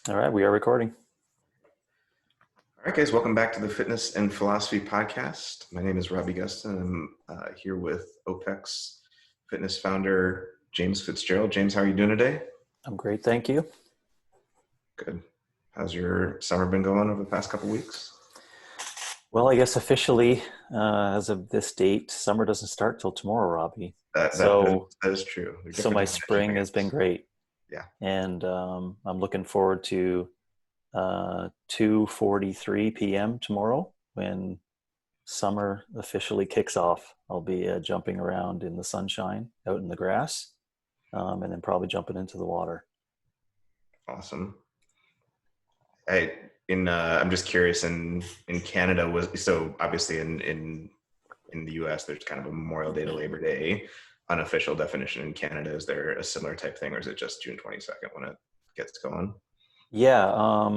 All right, we are recording. All right, guys, welcome back to the Fitness and Philosophy Podcast. My name is Robbie Gustin. I'm here with OPEX Fitness founder James Fitzgerald. James, how are you doing today? I'm great, thank you. Good. How's your summer been going over the past couple weeks? Well, I guess officially, as of this date, summer doesn't start till tomorrow, Robbie. That, that, that, is, So, that is true. There are so different my time spring has been frames. great, Yeah, and I'm looking forward to 2:43 p.m. tomorrow when summer officially kicks off. I'll be jumping around in the sunshine, out in the grass, and then probably jumping into the water. awesome. I'm just curious. In Canada, was so obviously in the U.S. there's kind of a Memorial Day to Labor Day unofficial definition. In Canada, is there a similar type thing, or is it just June 22nd when it gets going? Yeah,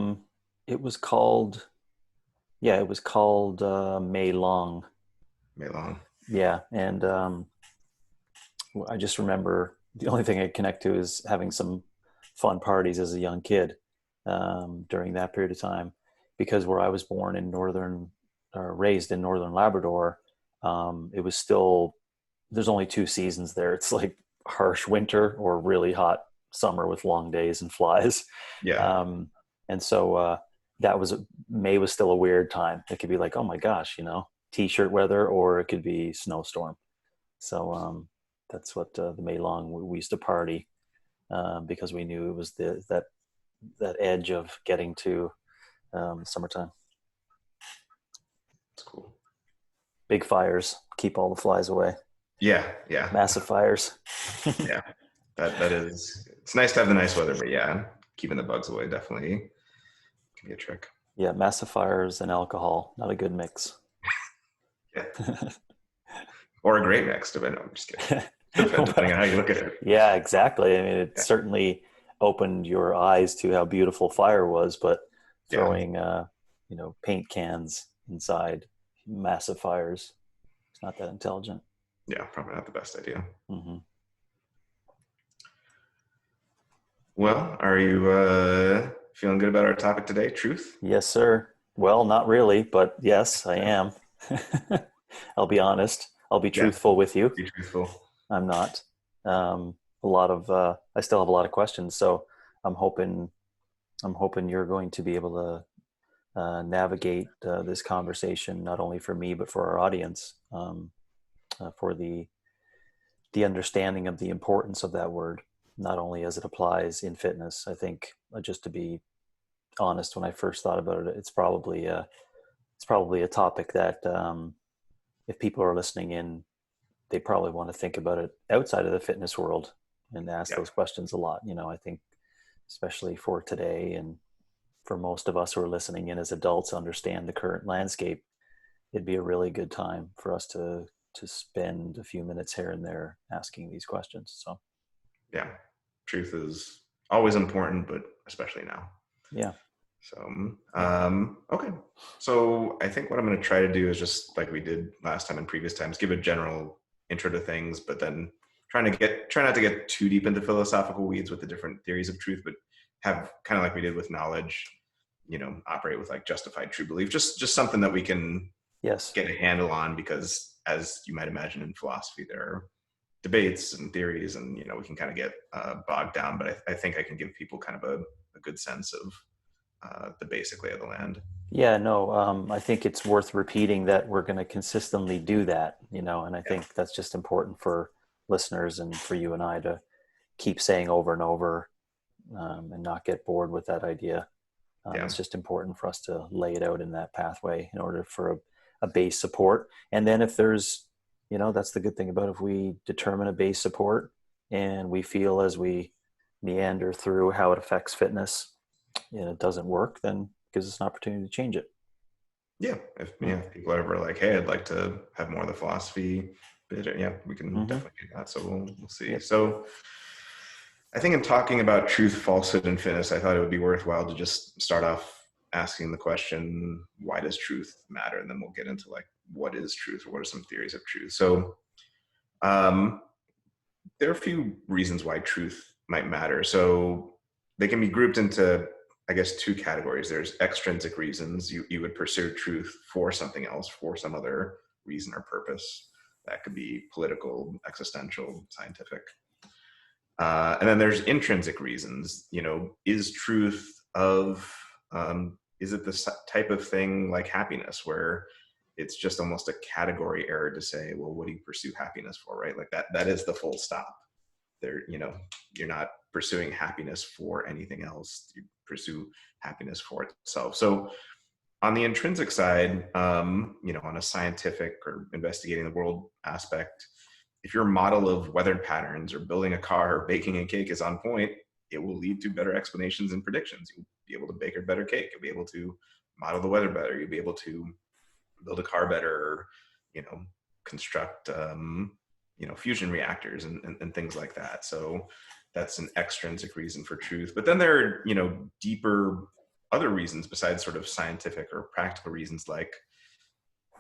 it was called. Yeah, it was called May Long. May long. Yeah, and I just remember the only thing I connect to is having some fun parties as a young kid during that period of time, because where I was born in northern, or raised in northern Labrador, it was still there's only two seasons there. It's like harsh winter or really hot summer with long days and flies, Yeah. um, and so that was May was still a weird time. It could be like, oh my gosh, t-shirt weather, or it could be snowstorm. So that's what the May Long we used to party because we knew it was that edge of getting to summertime. It's cool. Big fires keep all the flies away. Yeah, yeah, Massive fires. yeah. That is. It's nice to have the nice weather, but yeah, keeping the bugs away definitely can be a trick. Yeah, massive fires and alcohol, not a good mix. Yeah, or a great mix. Depending. I'm just kidding. Depending on how you look at it. Yeah, exactly. I mean, it Yeah, certainly opened your eyes to how beautiful fire was, but yeah, throwing, paint cans inside massive fires, it's not that intelligent. yeah. Probably not the best idea. Hmm. Well, are you feeling good about our topic today? Truth. Yes, sir. Well, not really, but yes, I am. I'll be honest. I'll be Yeah, truthful with you. be truthful. I'm not. I still have a lot of questions, so I'm hoping, I'm hoping you're going to be able to navigate this conversation, not only for me but for our audience, for the understanding of the importance of that word, not only as it applies in fitness. I think, just to be honest, when I first thought about it, it's probably a topic that if people are listening in, they probably want to think about it outside of the fitness world and ask Yeah, those questions a lot. I think especially for today, and for most of us who are listening in as adults, understand the current landscape, it'd be a really good time for us to spend a few minutes here and there asking these questions. So yeah. Truth is always important, but especially now. yeah. So, okay. So I think what I'm going to try to do is just like we did last time and previous times, give a general intro to things, but then try not to get too deep into philosophical weeds with the different theories of truth, but have kind of like we did with knowledge, operate with like justified true belief, just something that we can Yes. get a handle on, because as you might imagine in philosophy, there are debates and theories and, we can kind of get bogged down, but I think I can give people kind of a good sense of the basic lay of the land. Yeah, no, I think it's worth repeating that we're going to consistently do that, and I Yeah. think that's just important for listeners and for you and I to keep saying over and over, and not get bored with that idea. Yeah. It's just important for us to lay it out in that pathway in order for a base support. And then if there's, that's the good thing about if we determine a base support and we feel as we meander through how it affects fitness and it doesn't work, then gives us an opportunity to change it. Yeah. If people are ever like, hey, I'd like to have more of the philosophy bit, yeah, we can Mm-hmm. definitely do that. So we'll see. Yep. So I think in talking about truth, falsehood, and fitness, I thought it would be worthwhile to just start off asking the question, why does truth matter? And then we'll get into like, what is truth, or what are some theories of truth? So um, there are a few reasons why truth might matter. So they can be grouped into I guess, two categories. There's extrinsic reasons. You would pursue truth for something else, for some other reason or purpose. That could be political, existential, scientific. And then there's intrinsic reasons. Is truth is it the type of thing like happiness, where it's just almost a category error to say, well, what do you pursue happiness for, right? Like that is the full stop. You're not pursuing happiness for anything else. You pursue happiness for itself. So on the intrinsic side, on a scientific or investigating the world aspect, if your model of weather patterns or building a car or baking a cake is on point, it will lead to better explanations and predictions. You'll be able to bake a better cake. You'll be able to model the weather better. You'll be able to build a car better, or, construct, fusion reactors and things like that. So that's an extrinsic reason for truth. But then there are, deeper other reasons besides sort of scientific or practical reasons, like,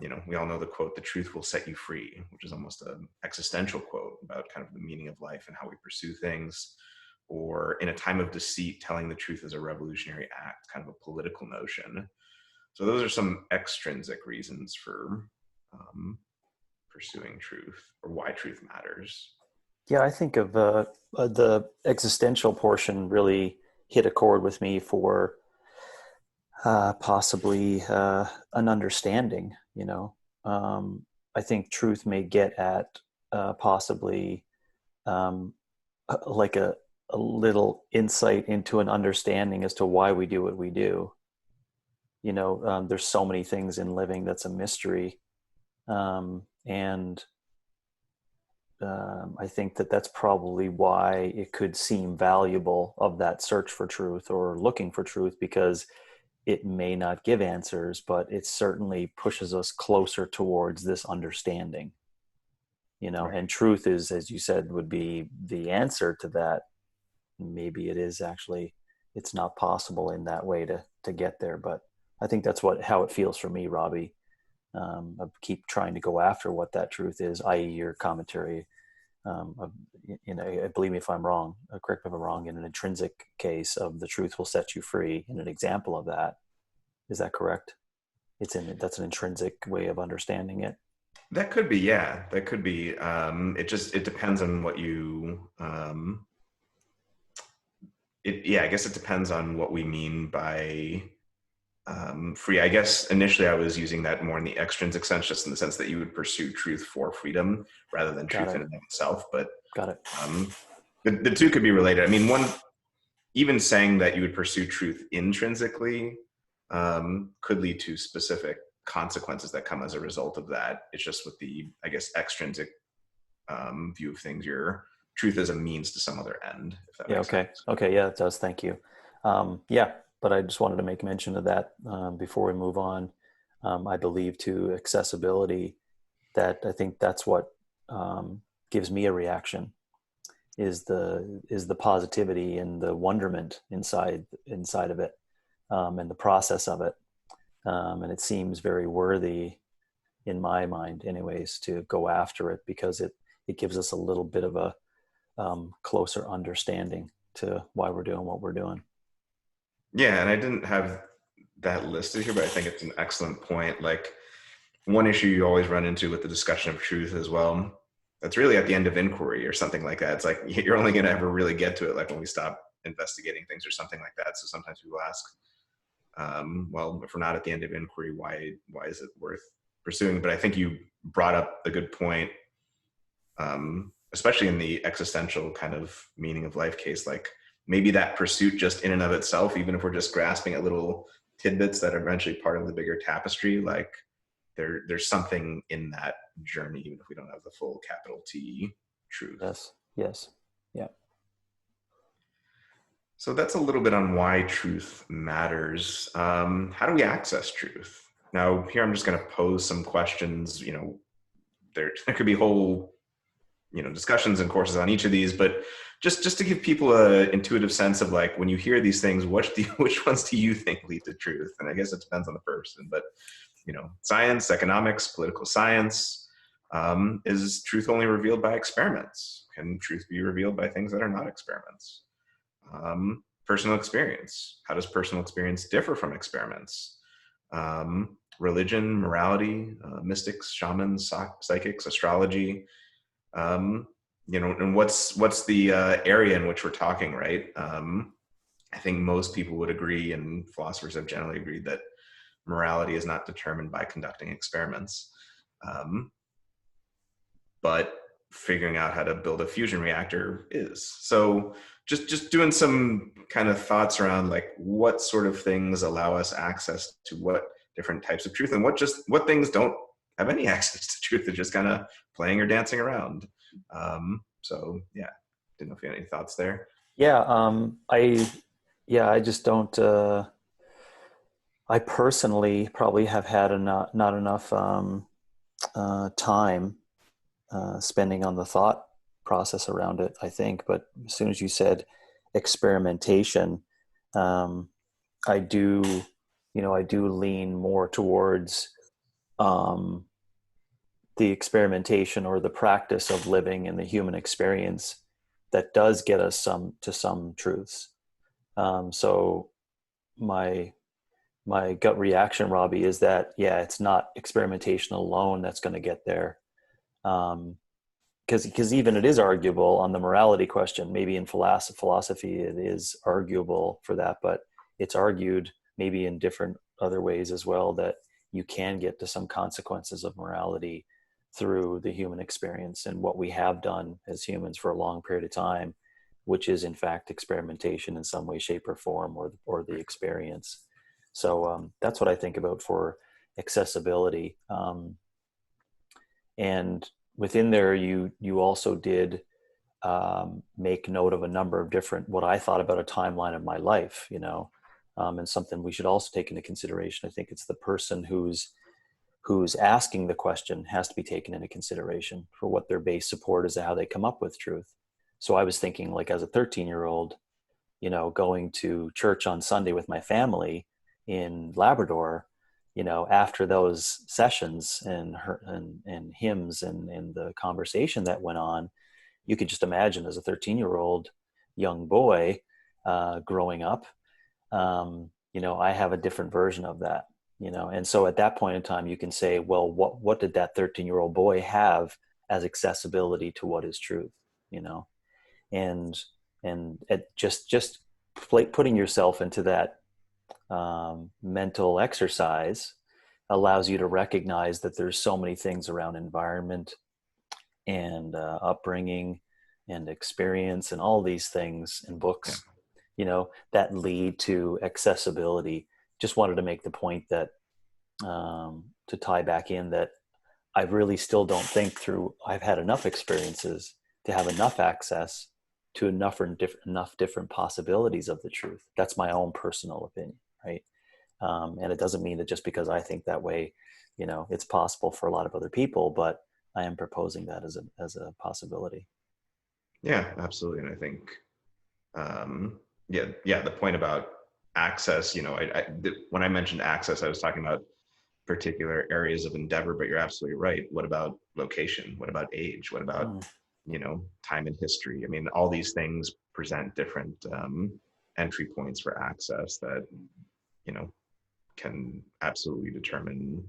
we all know the quote, "The truth will set you free," which is almost an existential quote about kind of the meaning of life and how we pursue things. Or in a time of deceit, telling the truth is a revolutionary act, kind of a political notion. So those are some extrinsic reasons for pursuing truth, or why truth matters. Yeah, I think of the existential portion really hit a chord with me for possibly an understanding. I think truth may get at possibly like a little insight into an understanding as to why we do what we do. There's so many things in living that's a mystery, and I think that's probably why it could seem valuable, of that search for truth or looking for truth, because it may not give answers, but it certainly pushes us closer towards this understanding. Right. And truth is, as you said, would be the answer to that. Maybe it is actually, it's not possible in that way to get there, but I think that's how it feels for me, Robbie. I keep trying to go after what that truth is, i.e. your commentary. Believe me if I'm wrong, correct me if I'm wrong, in an intrinsic case of the truth will set you free, in an example of that. Is that correct? That's an intrinsic way of understanding it. That could be, yeah, that could be. It depends on what you, I guess it depends on what we mean by free. I guess initially I was using that more in the extrinsic sense, just in the sense that you would pursue truth for freedom rather than truth in and of itself. But Got it. The two could be related. I mean, even saying that you would pursue truth intrinsically could lead to specific consequences that come as a result of that. It's just with the, I guess, extrinsic view of things, your truth is a means to some other end, if that makes sense. Okay. Yeah, it does. Thank you. But I just wanted to make mention of that before we move on. I believe to accessibility, that I think that's what gives me a reaction, is the positivity and the wonderment inside of it, and the process of it. And it seems very worthy, in my mind anyways, to go after it, because it gives us a little bit of a closer understanding to why we're doing what we're doing. Yeah, and I didn't have that listed here, but I think it's an excellent point. Like, one issue you always run into with the discussion of truth as well, that's really at the end of inquiry or something like that. It's like you're only going to ever really get to it like when we stop investigating things or something like that. So sometimes people ask, well, if we're not at the end of inquiry, why is it worth pursuing? But I think you brought up a good point, especially in the existential kind of meaning of life case. Like, maybe that pursuit just in and of itself, even if we're just grasping at little tidbits that are eventually part of the bigger tapestry, like there's something in that journey, even if we don't have the full capital T truth. Yes. Yeah. So that's a little bit on why truth matters. How do we access truth? Now, here I'm just going to pose some questions. There could be whole, discussions and courses on each of these, but just to give people a intuitive sense of, like, when you hear these things, which ones do you think lead to truth? And I guess it depends on the person, but science, economics, political science, is truth only revealed by experiments? Can truth be revealed by things that are not experiments? personal experience. How does personal experience differ from experiments? Religion, morality, mystics, shamans, psychics, astrology. And what's the area in which we're talking, right? I think most people would agree, and philosophers have generally agreed, that morality is not determined by conducting experiments, but figuring out how to build a fusion reactor is. So just doing some kind of thoughts around like what sort of things allow us access to what different types of truth, and what things don't have any access to truth. They're just kind of playing or dancing around. So yeah, didn't know if you had any thoughts there. I just don't. I personally probably have had not enough time spending on the thought process around it, I think. But as soon as you said experimentation, um, I do, I do lean more towards um, the experimentation or the practice of living in the human experience that does get us some truths. So my gut reaction, Robbie, is that yeah, it's not experimentation alone that's going to get there. Because even it is arguable on the morality question. Maybe in philosophy it is arguable for that, but it's argued maybe in different other ways as well that you can get to some consequences of morality through the human experience and what we have done as humans for a long period of time, which is in fact experimentation in some way, shape, or form, or the experience. So that's what I think about for accessibility. And within there, you also did make note of a number of different, what I thought about a timeline of my life, and something we should also take into consideration. I think it's the person who's asking the question has to be taken into consideration for what their base support is and how they come up with truth. So I was thinking, like, as a 13-year-old, going to church on Sunday with my family in Labrador, after those sessions and hymns and the conversation that went on, you could just imagine as a 13-year-old young boy growing up, I have a different version of that, and so at that point in time, you can say, well, what did that 13-year-old boy have as accessibility to what is truth, and it just putting yourself into that mental exercise allows you to recognize that there's so many things around environment and upbringing and experience and all these things in books, that lead to accessibility. Just wanted to make the point that to tie back in that I really still don't think I've had enough experiences to have enough access to enough different possibilities of the truth. That's my own personal opinion, right? And it doesn't mean that just because I think that way, it's possible for a lot of other people, but I am proposing that as a possibility. Yeah, absolutely. And I think, the point about access, when I mentioned access, I was talking about particular areas of endeavor, but you're absolutely right. What about location? What about age? What about, time and history? I mean, all these things present different entry points for access that, can absolutely determine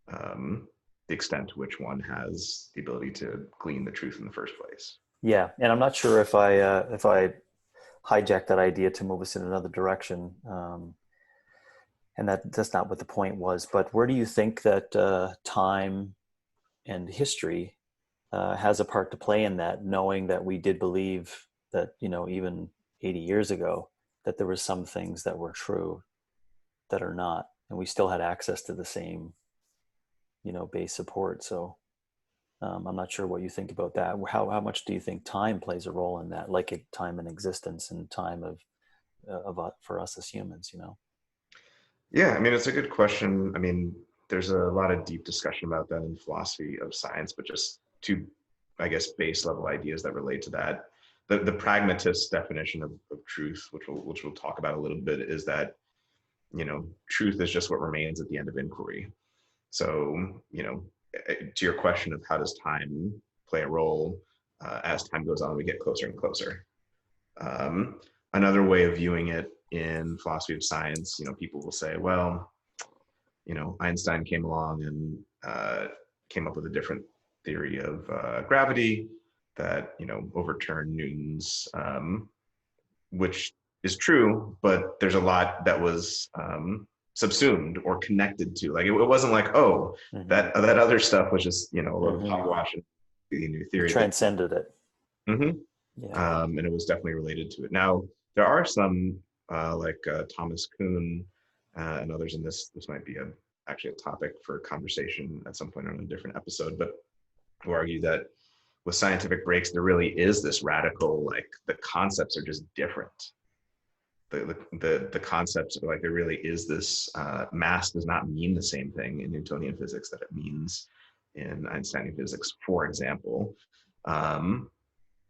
the extent to which one has the ability to glean the truth in the first place. Yeah, and I'm not sure if I hijacked that idea to move us in another direction, and that's not what the point was. But where do you think that time and history has a part to play in that? Knowing that we did believe that even 80 years ago that there were some things that were true that are not, and we still had access to the same base support. So I'm not sure what you think about that. How much do you think time plays a role in that, like time in existence and time of for us as humans? Yeah, I mean, it's a good question. I mean, there's a lot of deep discussion about that in philosophy of science, but just two, I guess, base level ideas that relate to that. The pragmatist definition of truth, which we'll talk about a little bit, is that truth is just what remains at the end of inquiry. So, to your question of how does time play a role, as time goes on, we get closer and closer. another way of viewing it in philosophy of science, people will say, well, Einstein came along and came up with a different theory of gravity that, overturned Newton's, which is true, but there's a lot that was subsumed or connected to. Like it wasn't like, oh, that other stuff was just, a lot of hogwash and the new theory. It transcended it. Yeah. And it was definitely related to it. Now, there are some like Thomas Kuhn and others, and this might be actually a topic for conversation at some point on a different episode, but who argue that with scientific breaks, there really is this radical, like the concepts are just different. The concepts, like there really is this mass does not mean the same thing in Newtonian physics that it means in Einsteinian physics, for example.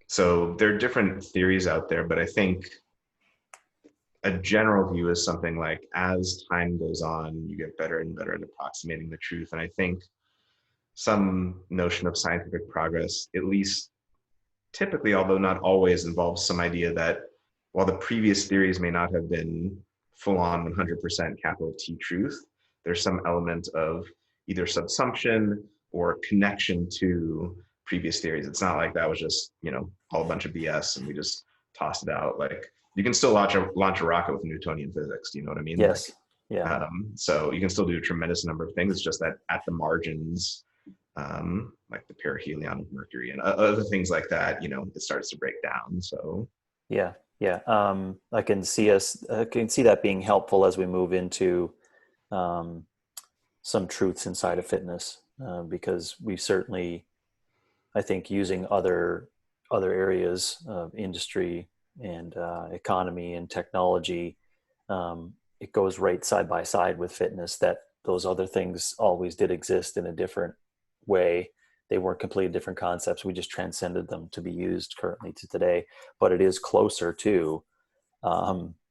So there are different theories out there, but I think a general view is something like, as time goes on, you get better and better at approximating the truth. And I think some notion of scientific progress, at least typically, although not always, involves some idea that while the previous theories may not have been full on 100% capital T truth, there's some element of either subsumption or connection to previous theories. It's not like that was just, all a bunch of BS and we just tossed it out. Like you can still launch a rocket with Newtonian physics. Do you know what I mean? Yes. Like, yeah. So you can still do a tremendous number of things. It's just that at the margins, like the perihelion of Mercury and other things like that, it starts to break down. So yeah. I can see that being helpful as we move into some truths inside of fitness, because we certainly, I think, using other areas of industry and economy and technology, it goes right side by side with fitness, that those other things always did exist in a different way. They weren't completely different concepts. We just transcended them to be used currently to today. But it is closer to,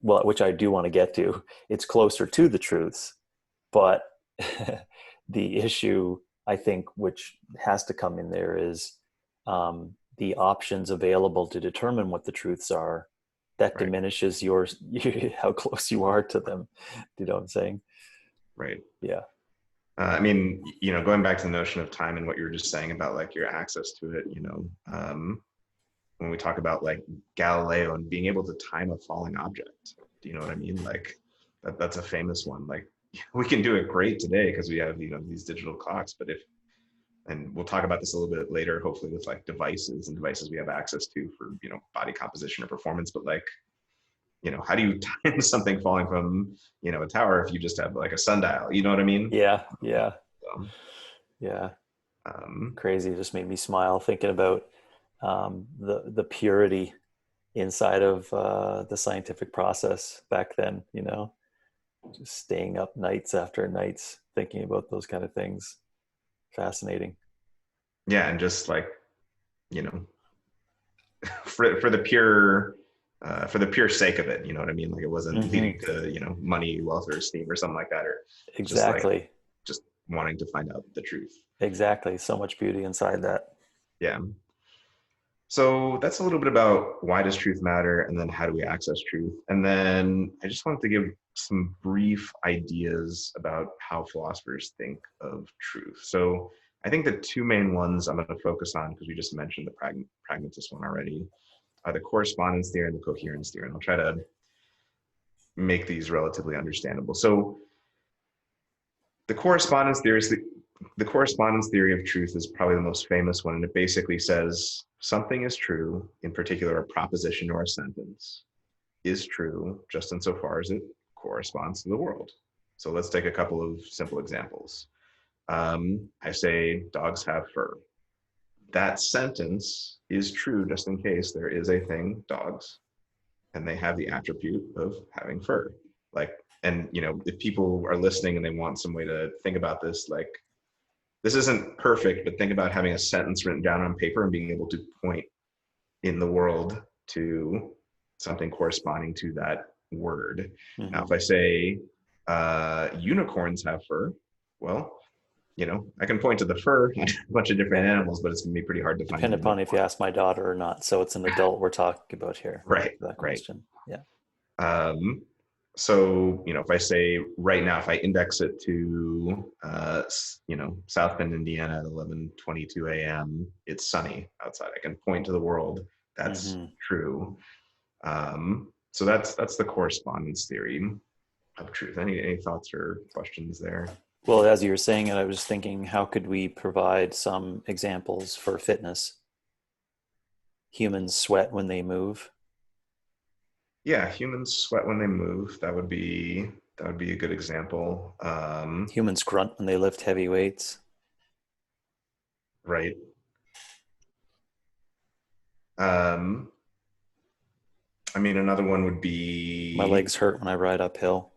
which I do want to get to, it's closer to the truths. But the issue, I think, which has to come in there is the options available to determine what the truths are. That right. diminishes how close you are to them. Do you know what I'm saying? Right. Yeah. I mean, going back to the notion of time and what you were just saying about like your access to it, when we talk about like Galileo and being able to time a falling object, do you know what I mean? Like that's a famous one. Like we can do it great today because we have, these digital clocks, but and we'll talk about this a little bit later, hopefully with like devices we have access to for, body composition or performance, but like, how do you time something falling from, a tower if you just have like a sundial? You know what I mean? Yeah. So, yeah. Crazy. It just made me smile thinking about the purity inside of the scientific process back then, just staying up nights after nights thinking about those kind of things. Fascinating. Yeah. And just like, for the pure sake of it, you know what I mean? Like it wasn't leading to, money, wealth, or esteem or something like that, or exactly just wanting to find out the truth. Exactly. So much beauty inside that. Yeah. So that's a little bit about why does truth matter, and then how do we access truth? And then I just wanted to give some brief ideas about how philosophers think of truth. So I think the two main ones I'm going to focus on, because we just mentioned the pragmatist one already, are the correspondence theory and the coherence theory. And I'll try to make these relatively understandable. So the correspondence theory of truth is probably the most famous one. And it basically says something is true, in particular, a proposition or a sentence is true just insofar as it corresponds to the world. So let's take a couple of simple examples. I say dogs have fur. That sentence is true just in case there is a thing, dogs, and they have the attribute of having fur. And if people are listening and they want some way to think about this, like, this isn't perfect, but think about having a sentence written down on paper and being able to point in the world to something corresponding to that word. Now, if I say unicorns have fur, well, I can point to the fur on a bunch of different animals, but it's going to be pretty hard to find Depending anything upon if you more. ask my daughter or not. So it's an adult we're talking about here Right, for that right. question. Yeah. Um, so, if I say right now, if I index it to, South Bend, Indiana at 11:22 a.m., it's sunny outside. I can point to the world. That's Hmm. true. So that's the correspondence theory of truth. Any thoughts or questions there? Well, as you were saying it, I was thinking, how could we provide some examples for fitness? Humans sweat when they move. Yeah, humans sweat when they move. That would be a good example. Humans grunt when they lift heavy weights. Right. Um, I mean, another one would My be legs hurt when I ride uphill.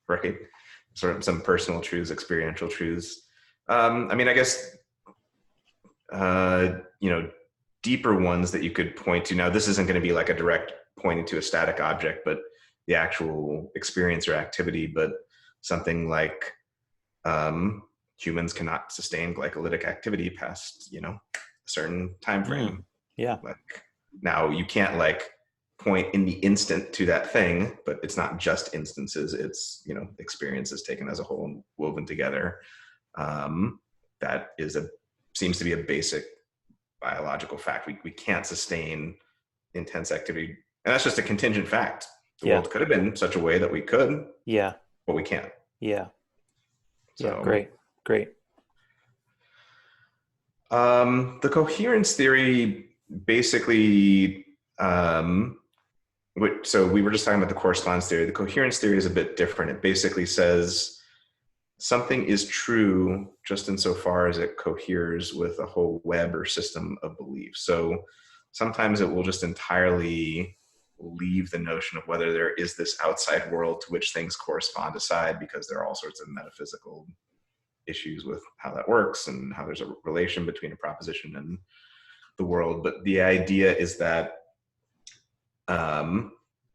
right, sort of some personal truths, experiential truths. I mean, I guess uh, you know, deeper ones that you could point to. Now, this isn't going to be like a direct pointing to a static object, but the actual experience or activity. But something like humans cannot sustain glycolytic activity past a certain time Mm, frame. yeah. Like now, you can't like point in the instant to that thing, but it's not just instances. It's experiences taken as a whole and woven together. Um, that seems to be a basic biological fact. We can't sustain intense activity. And that's just a contingent fact. The Yeah. world could have been such a way that we could, Yeah. but we can't. Yeah. Yeah. So Great. Great. the coherence theory basically, so we were just talking about the correspondence theory. The coherence theory is a bit different. It basically says something is true just insofar as it coheres with a whole web or system of beliefs. So sometimes it will just entirely leave the notion of whether there is this outside world to which things correspond aside, because there are all sorts of metaphysical issues with how that works and how there's a relation between a proposition and the world. But the idea is that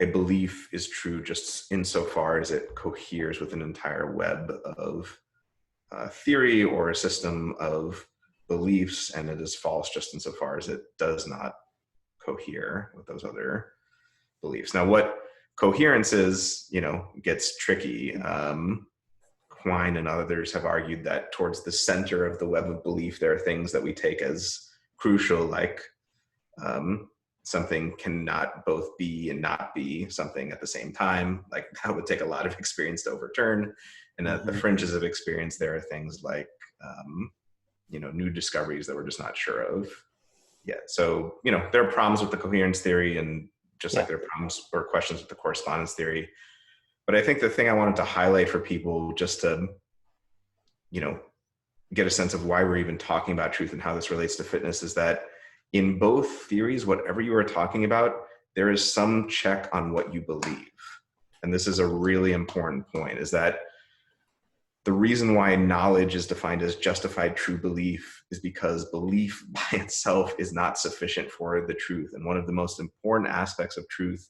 a belief is true just insofar as it coheres with an entire web of theory or a system of beliefs, and it is false just insofar as it does not cohere with those other beliefs. Now, what coherence is, gets tricky. Quine and others have argued that towards the center of the web of belief, there are things that we take as crucial, like um, something cannot both be and not be something at the same time. Like that would take a lot of experience to overturn. And at the Hmm. fringes of experience, there are things like, new discoveries that we're just not sure of yet. So, there are problems with the coherence theory, and just like Yeah. there are problems or questions with the correspondence theory. But I think the thing I wanted to highlight for people, just to, you know, get a sense of why we're even talking about truth and how this relates to fitness, is that in both theories, whatever you are talking about, there is some check on what you believe. And this is a really important point, is that the reason why knowledge is defined as justified true belief is because belief by itself is not sufficient for the truth. And one of the most important aspects of truth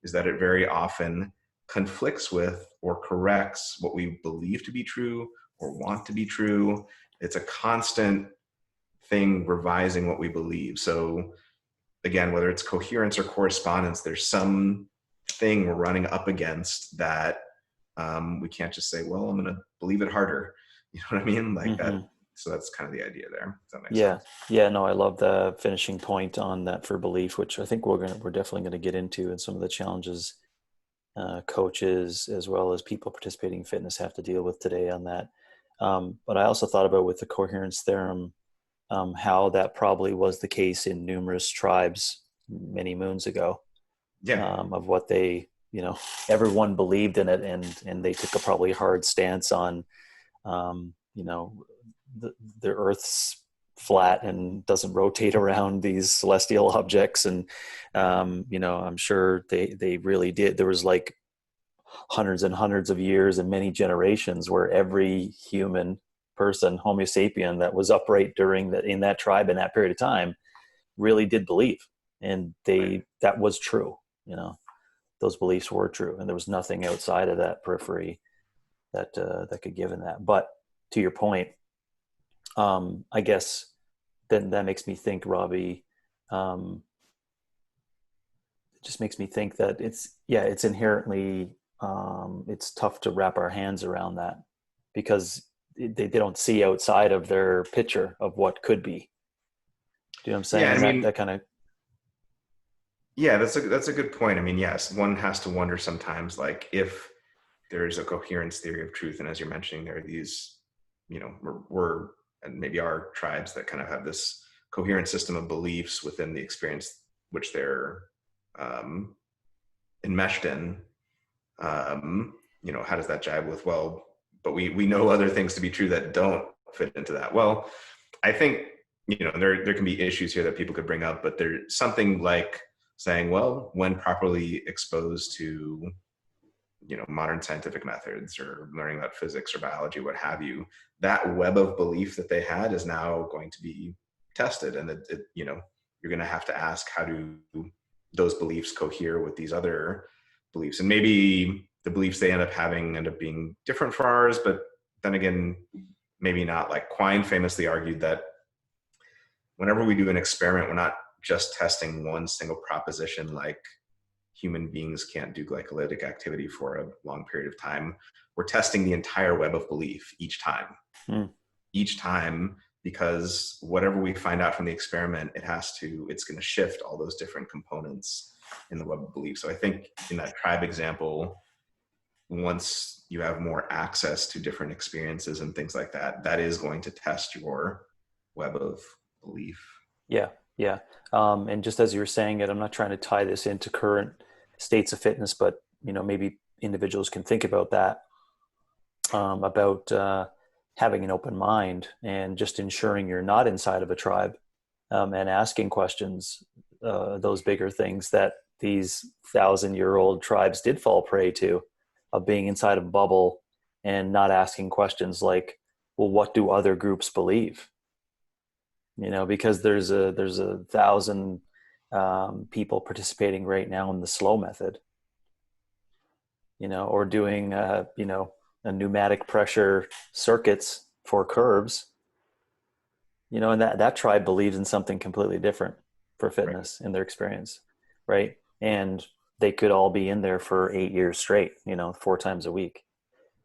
is that it very often conflicts with or corrects what we believe to be true or want to be true. It's a constant thing revising what we believe. So again, whether it's coherence or correspondence, there's some thing we're running up against that we can't just say, well, I'm going to believe it harder. You know what I mean? Like that. Hmm. So that's kind of the idea there. Does that make Yeah. sense? Yeah. No, I love the finishing point on that for belief, which I think we're definitely going to get into, and some of the challenges coaches as well as people participating in fitness have to deal with today on that. But I also thought about with the coherence theorem, how that probably was the case in numerous tribes many moons ago, Yeah. of what they, everyone believed in it, and they took a probably hard stance on, you know, the Earth's flat and doesn't rotate around these celestial objects, and I'm sure they really did. There was like hundreds and hundreds of years and many generations where every human person, Homo sapien, that was upright in that tribe in that period of time really did believe, and Right. that was true. Those beliefs were true, and there was nothing outside of that periphery that could give in that. But to your point, I guess then that makes me think, Robbie, um, it just makes me think that it's inherently, it's tough to wrap our hands around that, because they don't see outside of their picture of what could be. Do you know what I'm Yeah, saying? I And that mean, kind of, yeah, that's a good point. I mean, yes, one has to wonder sometimes, like if there is a coherence theory of truth, and as you're mentioning, there are these, we're and maybe are tribes that kind of have this coherent system of beliefs within the experience which they're um, enmeshed in. How does that jive with, well, but we know other things to be true that don't fit into that? Well, I think, there can be issues here that people could bring up, but there's something like saying, well, when properly exposed to, modern scientific methods or learning about physics or biology, what have you, that web of belief that they had is now going to be tested. And you're going to have to ask, how do those beliefs cohere with these other beliefs? And maybe the beliefs they end up having end up being different for ours, but then again, maybe not. Like Quine famously argued that whenever we do an experiment, we're not just testing one single proposition, like human beings can't do glycolytic activity for a long period of time. We're testing the entire web of belief each time. hmm. Each time, because whatever we find out from the experiment, it's going to shift all those different components in the web of belief. So I think in that tribe example, once you have more access to different experiences and things like that, that is going to test your web of belief. Yeah, yeah. And just as you were saying it, I'm not trying to tie this into current states of fitness, but maybe individuals can think about that, about having an open mind and just ensuring you're not inside of a tribe, and asking questions, those bigger things that these 1,000-year-old tribes did fall prey to, of being inside a bubble and not asking questions like, well, what do other groups believe? Because there's a 1,000 people participating right now in the slow method, or doing a pneumatic pressure circuits for curves, and that tribe believes in something completely different for Right. fitness in their experience, right? And they could all be in there for 8 years straight, 4 times a week.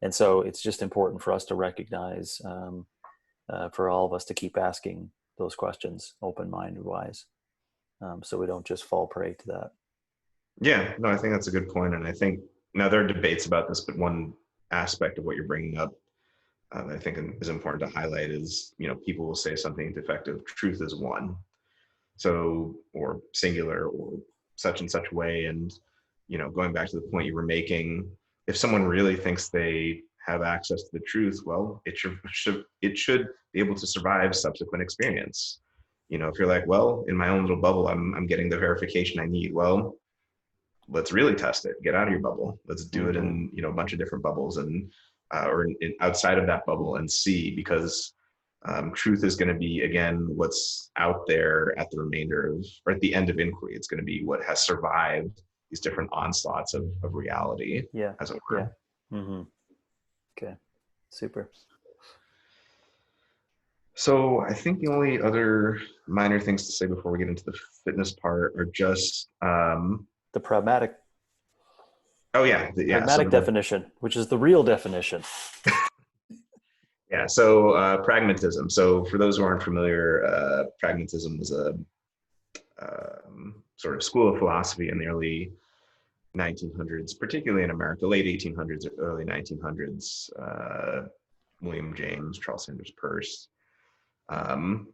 And so it's just important for us to recognize, for all of us to keep asking those questions open-minded wise, so we don't just fall prey to that. Yeah, no, I think that's a good point. And I think now there are debates about this, but one aspect of what you're bringing up I think is important to highlight is, people will say something defective, truth is one. So, or singular or such and such way. And, going back to the point you were making, if someone really thinks they have access to the truth, well, it should be able to survive subsequent experience. If you're like, well, in my own little bubble, I'm getting the verification I need. Well, let's really test it. Get out of your bubble. Let's do it Mm-hmm. in a bunch of different bubbles and or outside of that bubble and see, because truth is going to be, again, what's out there at the remainder of, or at the end of inquiry. It's going to be what has survived these different onslaughts of reality, Yeah, as it yeah. were. Mm-hmm. Okay, super. So I think the only other minor things to say before we get into the fitness part are just, The pragmatic oh yeah, yeah. pragmatic So definition, which is the real definition. yeah, so pragmatism. So for those who aren't familiar, pragmatism was a sort of school of philosophy in the early 1900s, particularly in America, late 1800s, early 1900s. William James, Charles Sanders Peirce. Um,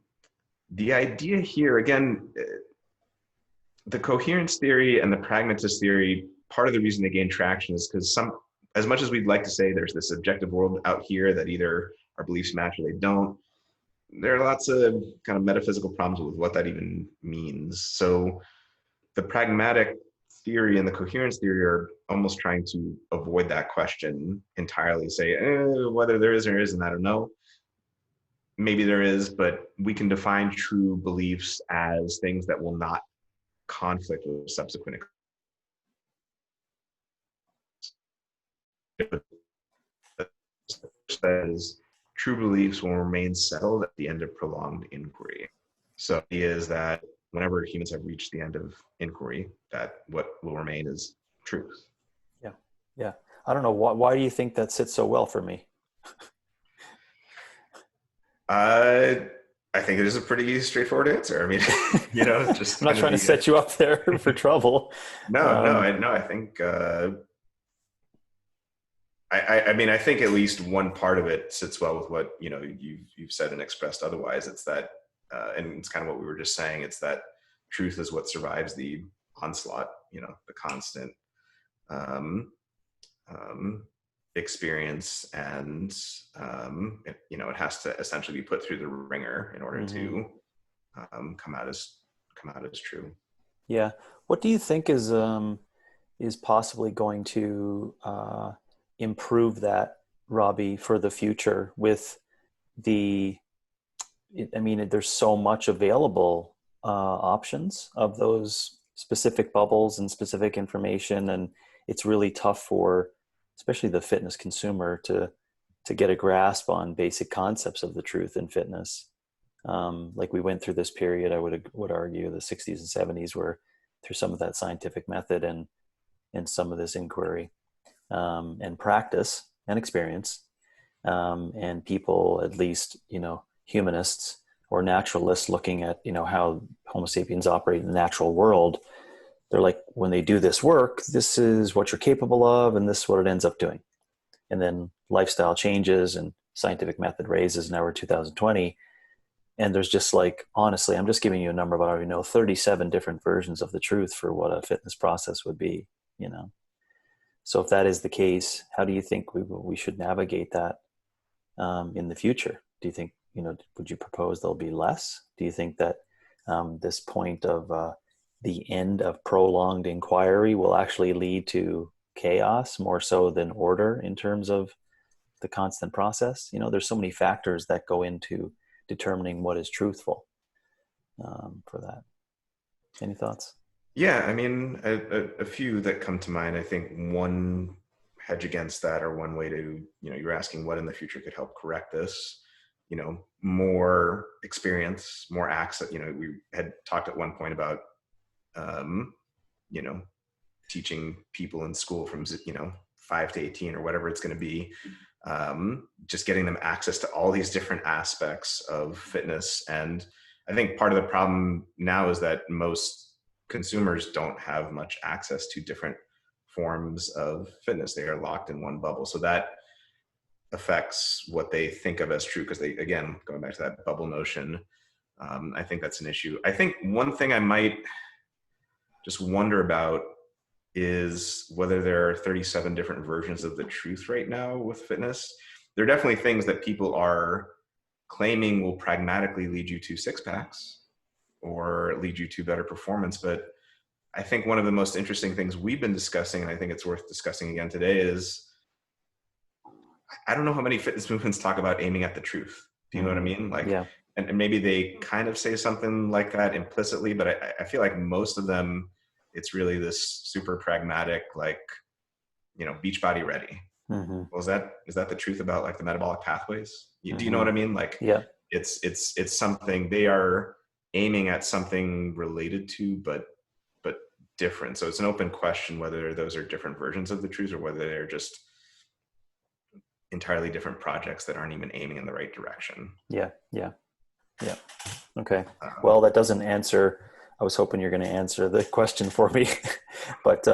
the idea here, again, the coherence theory and the pragmatist theory, part of the reason they gain traction is because as much as we'd like to say there's this objective world out here that either our beliefs match or they don't, there are lots of kind of metaphysical problems with what that even means. So the pragmatic theory and the coherence theory are almost trying to avoid that question entirely, say, whether there is or isn't, I don't know. Maybe there is, but we can define true beliefs as things that will not conflict with subsequent says true beliefs will remain settled at the end of prolonged inquiry. So the idea is that whenever humans have reached the end of inquiry, that what will remain is truth. Yeah. Yeah. I don't know. Why do you think that sits so well for me? I think it is a pretty straightforward answer. I mean, it's just I'm not kind of trying to set you up there for trouble. I think, I mean, I think at least one part of it sits well with what, you've said and expressed otherwise. It's that, and it's kind of what we were just saying. It's that truth is what survives the onslaught, the constant, um, experience, and it has to essentially be put through the ringer in order Mm-hmm. to come out as true. Yeah. What do you think is possibly going to improve that, Robbie, for the future with the? I mean, there's so much available options of those specific bubbles and specific information, and it's really tough for, especially the fitness consumer, to get a grasp on basic concepts of the truth in fitness. Like we went through this period, I would argue, the 60s and 70s, were through some of that scientific method and some of this inquiry and practice and experience, and people, at least humanists or naturalists, looking at how Homo sapiens operate in the natural world. They're like, when they do this work, this is what you're capable of, and this is what it ends up doing. And then lifestyle changes and scientific method raises. Now we're 2020. And there's just, like, honestly, I'm just giving you a number, but I already know 37 different versions of the truth for what a fitness process would be. So if that is the case, how do you think we should navigate that in the future? Do you think, would you propose there'll be less? Do you think that this point of the end of prolonged inquiry will actually lead to chaos more so than order in terms of the constant process? There's so many factors that go into determining what is truthful for that. Any thoughts? Yeah, I mean, a few that come to mind. I think one hedge against that, or one way to, you're asking what in the future could help correct this, more experience, more access. We had talked at one point about, you know, teaching people in school from, 5 to 18 or whatever it's going to be, just getting them access to all these different aspects of fitness. And I think part of the problem now is that most consumers don't have much access to different forms of fitness. They are locked in one bubble. So that affects what they think of as true, because they, again, going back to that bubble notion, I think that's an issue. I think one thing I might just wonder about is whether there are 37 different versions of the truth right now with fitness. There are definitely things that people are claiming will pragmatically lead you to six packs or lead you to better performance. But I think one of the most interesting things we've been discussing, and I think it's worth discussing again today, is I don't know how many fitness movements talk about aiming at the truth. Do you know what I mean? Like, yeah. And maybe they kind of say something like that implicitly, but I feel like most of them, it's really this super pragmatic, like, beach body ready. Mm-hmm. Well, is that the truth about, like, the metabolic pathways? Do you know what I mean? Like, yeah, it's something they are aiming at, something related to, but different. So it's an open question whether those are different versions of the truth or whether they're just entirely different projects that aren't even aiming in the right direction. Yeah. Okay. Well, that doesn't answer. I was hoping you're going to answer the question for me, but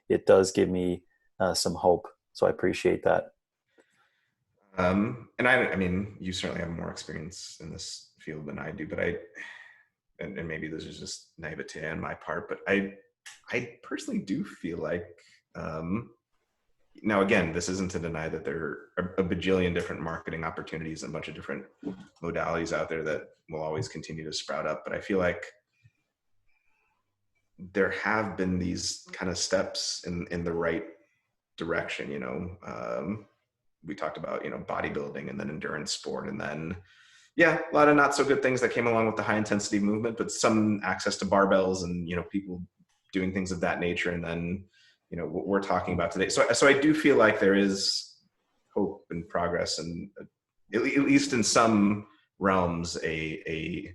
it does give me some hope. So I appreciate that. And I mean, you certainly have more experience in this field than I do, but and maybe this is just naivete on my part, but I personally do feel like, now again, this isn't to deny that there are a bajillion different marketing opportunities and a bunch of different modalities out there that will always continue to sprout up. But I feel like there have been these kind of steps in the right direction. We talked about, bodybuilding, and then endurance sport, and then, a lot of not so good things that came along with the high intensity movement, but some access to barbells and, people doing things of that nature. And then, what we're talking about today. So I do feel like there is hope and progress and at least in some realms, a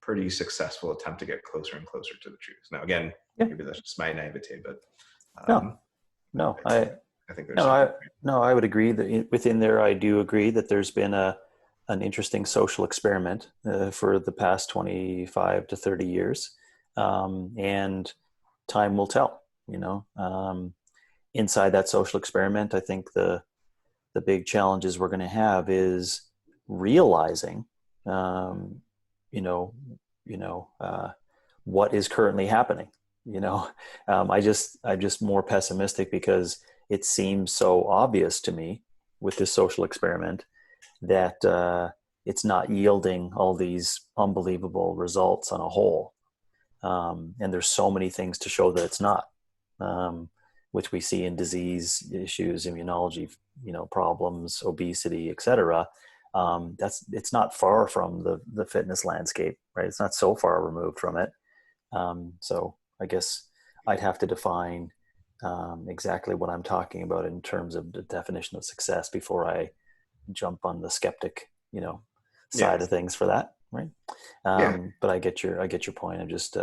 pretty successful attempt to get closer and closer to the truth. Now, again, Yeah. maybe that's just my naivete, but No, I think there's something. I would agree that within there, I do agree that there's been an interesting social experiment for the past 25 to 30 years. And time will tell, inside that social experiment, I think the big challenges we're going to have is realizing, you know, what is currently happening. I'm just more pessimistic because it seems so obvious to me with this social experiment that it's not yielding all these unbelievable results on a whole. And there's so many things to show that it's not, which we see in disease issues, immunology, problems, obesity, etc. It's not far from the fitness landscape, right? It's not so far removed from it. So I guess I'd have to define exactly what I'm talking about in terms of the definition of success before I jump on the skeptic, side of things for that, right? But I get your point. I'm just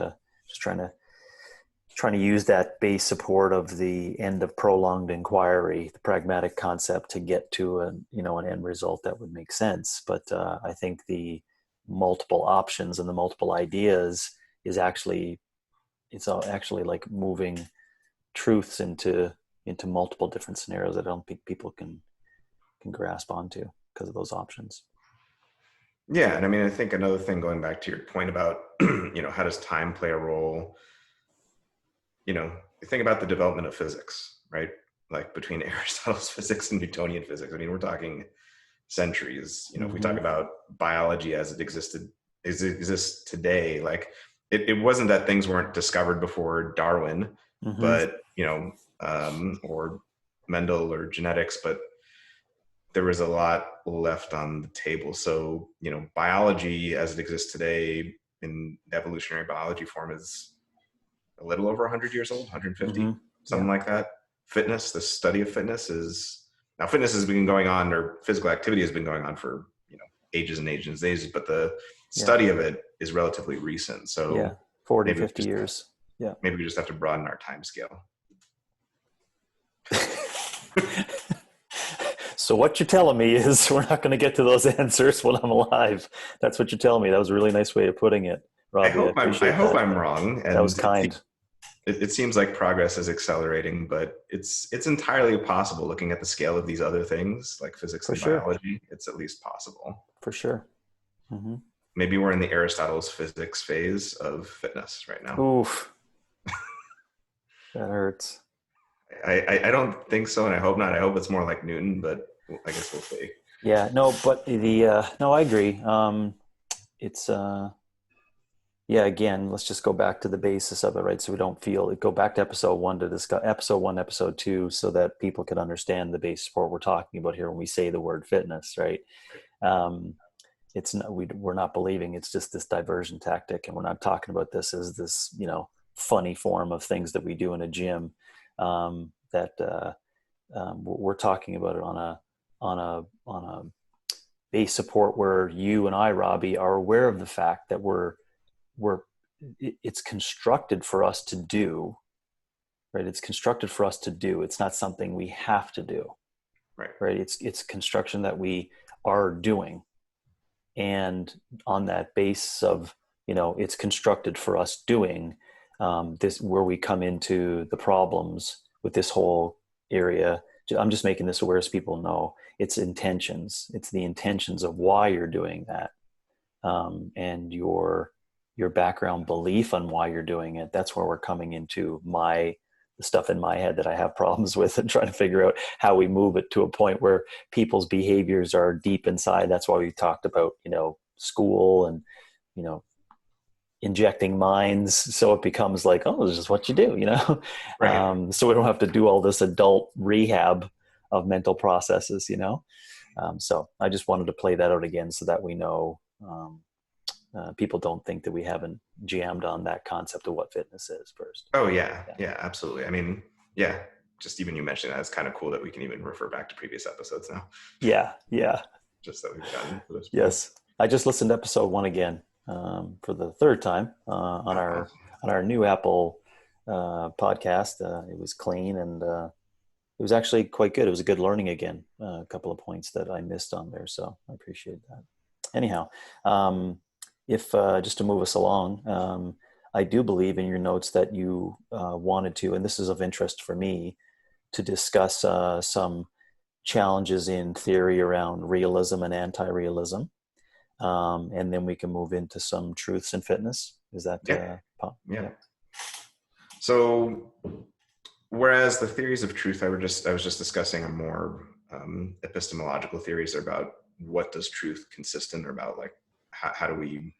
trying to use that base support of the end of prolonged inquiry, the pragmatic concept, to get to an end result that would make sense. But I think the multiple options and the multiple ideas is actually like moving truths into multiple different scenarios that I don't think people can grasp onto because of those options. Yeah, and I mean, I think another thing, going back to your point about how does time play a role? You think about the development of physics, right? Like between Aristotle's physics and Newtonian physics. I mean, we're talking centuries. If we talk about biology as it exists today, like it wasn't that things weren't discovered before Darwin, but or Mendel or genetics, but there was a lot left on the table. So biology as it exists today in evolutionary biology form is a little over 100 years old, 150, something like that. Fitness, the study of fitness fitness has been going on, or physical activity has been going on for ages and ages and ages, but the study of it is relatively recent. So 40, 50 years. Yeah. Maybe we just have to broaden our time scale. So what you're telling me is we're not going to get to those answers when I'm alive. That's what you're telling me. That was a really nice way of putting it, Robbie. I hope I'm wrong. And that was kind. It seems like progress is accelerating, but it's entirely possible. Looking at the scale of these other things like physics and biology, it's at least possible. For sure. Mm-hmm. Maybe we're in the Aristotle's physics phase of fitness right now. Oof. That hurts. I don't think so, and I hope not. I hope it's more like Newton, but I guess we'll see. Yeah, no, but no, I agree. It's again, let's just go back to the basis of it, right? So we don't go back to episode 1 to discuss episode 1, episode 2, so that people can understand the basis for what we're talking about here when we say the word fitness, right? It's not, we're not believing it's just this diversion tactic, and we're not talking about this as this, funny form of things that we do in a gym. We're talking about it on a base support where you and I, Robbie, are aware of the fact that it's constructed for us to do, right? It's constructed for us to do. It's not something we have to do, right? It's construction that we are doing, and on that base of it's constructed for us doing. This where we come into the problems with this whole area. I'm just making this aware so people know it's intentions. It's the intentions of why you're doing that, and your background belief on why you're doing it. That's where we're coming into the stuff in my head that I have problems with, and trying to figure out how we move it to a point where people's behaviors are deep inside. That's why we talked about school and injecting minds, so it becomes like, oh, this is what you do, Right. So we don't have to do all this adult rehab of mental processes, so I just wanted to play that out again so that we know people don't think that we haven't jammed on that concept of what fitness is first. Oh yeah, absolutely. I mean, yeah, just even you mentioning that, it's kind of cool that we can even refer back to previous episodes now. Yeah. Yeah. Just that we've gotten to this point. Yes. I just listened to episode 1 again for the third time on our new Apple podcast. It was clean and it was actually quite good. It was a good learning again. A couple of points that I missed on there, so I appreciate that. Anyhow, if just to move us along, I do believe in your notes that you wanted to, and this is of interest for me, to discuss some challenges in theory around realism and anti-realism. And then we can move into some truths in fitness. Is that? Yeah. So, whereas the theories of truth, I was just discussing a more epistemological theories about what does truth consist in, or about like how do we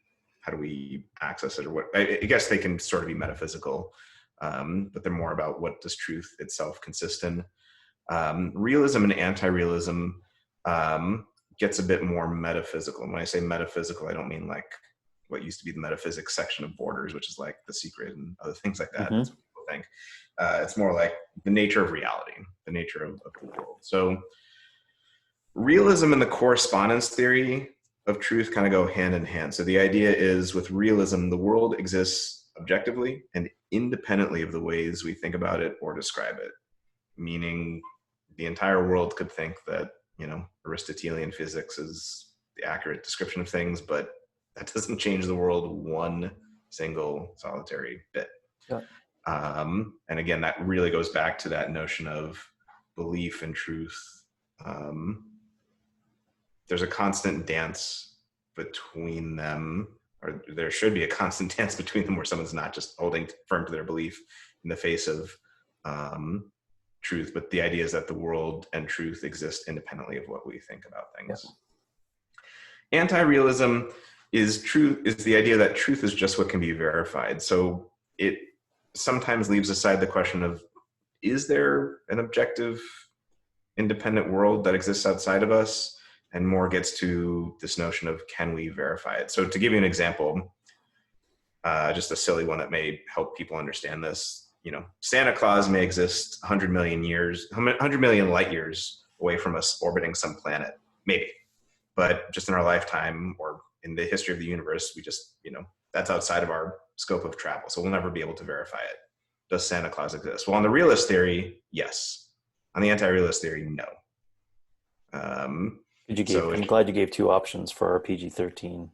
access it, or what, I guess they can sort of be metaphysical, but they're more about what does truth itself consist in. Realism and anti-realism gets a bit more metaphysical. And when I say metaphysical, I don't mean like what used to be the metaphysics section of Borders, which is like The Secret and other things like that. Mm-hmm. That's what people think. It's more like the nature of reality, the nature of the world. So realism and the correspondence theory of truth kind of go hand in hand. So the idea is, with realism, the world exists objectively and independently of the ways we think about it or describe it. Meaning the entire world could think that, Aristotelian physics is the accurate description of things, but that doesn't change the world one single solitary bit. Yeah. And again, that really goes back to that notion of belief and truth. There's a constant dance between them, or there should be a constant dance between them, where someone's not just holding firm to their belief in the face of truth, but the idea is that the world and truth exist independently of what we think about things. Yes. Anti-realism is the idea that truth is just what can be verified. So it sometimes leaves aside the question of, is there an objective, independent world that exists outside of us? And more gets to this notion of, can we verify it? So to give you an example, just a silly one that may help people understand this, Santa Claus may exist 100 million light years away from us, orbiting some planet, maybe. But just in our lifetime, or in the history of the universe, we just, that's outside of our scope of travel. So we'll never be able to verify it. Does Santa Claus exist? Well, on the realist theory, yes. On the anti-realist theory, no. I'm glad you gave 2 options for our PG-13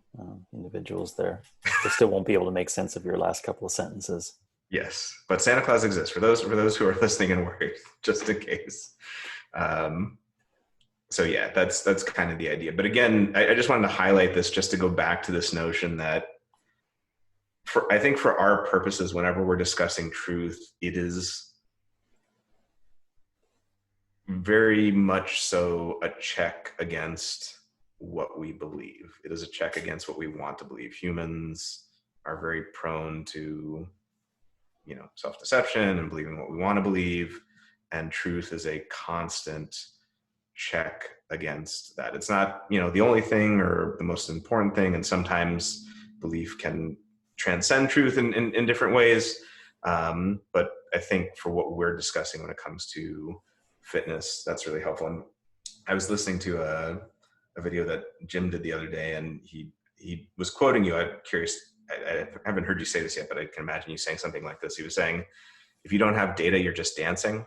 individuals there. They still won't be able to make sense of your last couple of sentences. Yes, but Santa Claus exists for those who are listening and worried, just in case. So yeah, that's kind of the idea. But again, I just wanted to highlight this just to go back to this notion that, I think for our purposes, whenever we're discussing truth, it is very much so a check against what we believe. It is a check against what we want to believe. Humans are very prone to, self-deception and believing what we want to believe. And truth is a constant check against that. It's not, the only thing or the most important thing. And sometimes belief can transcend truth in different ways. But I think for what we're discussing when it comes to fitness, that's really helpful. And I was listening to a video that Jim did the other day, and he was quoting you. I'm curious, I haven't heard you say this yet, but I can imagine you saying something like this. He was saying, if you don't have data, you're just dancing.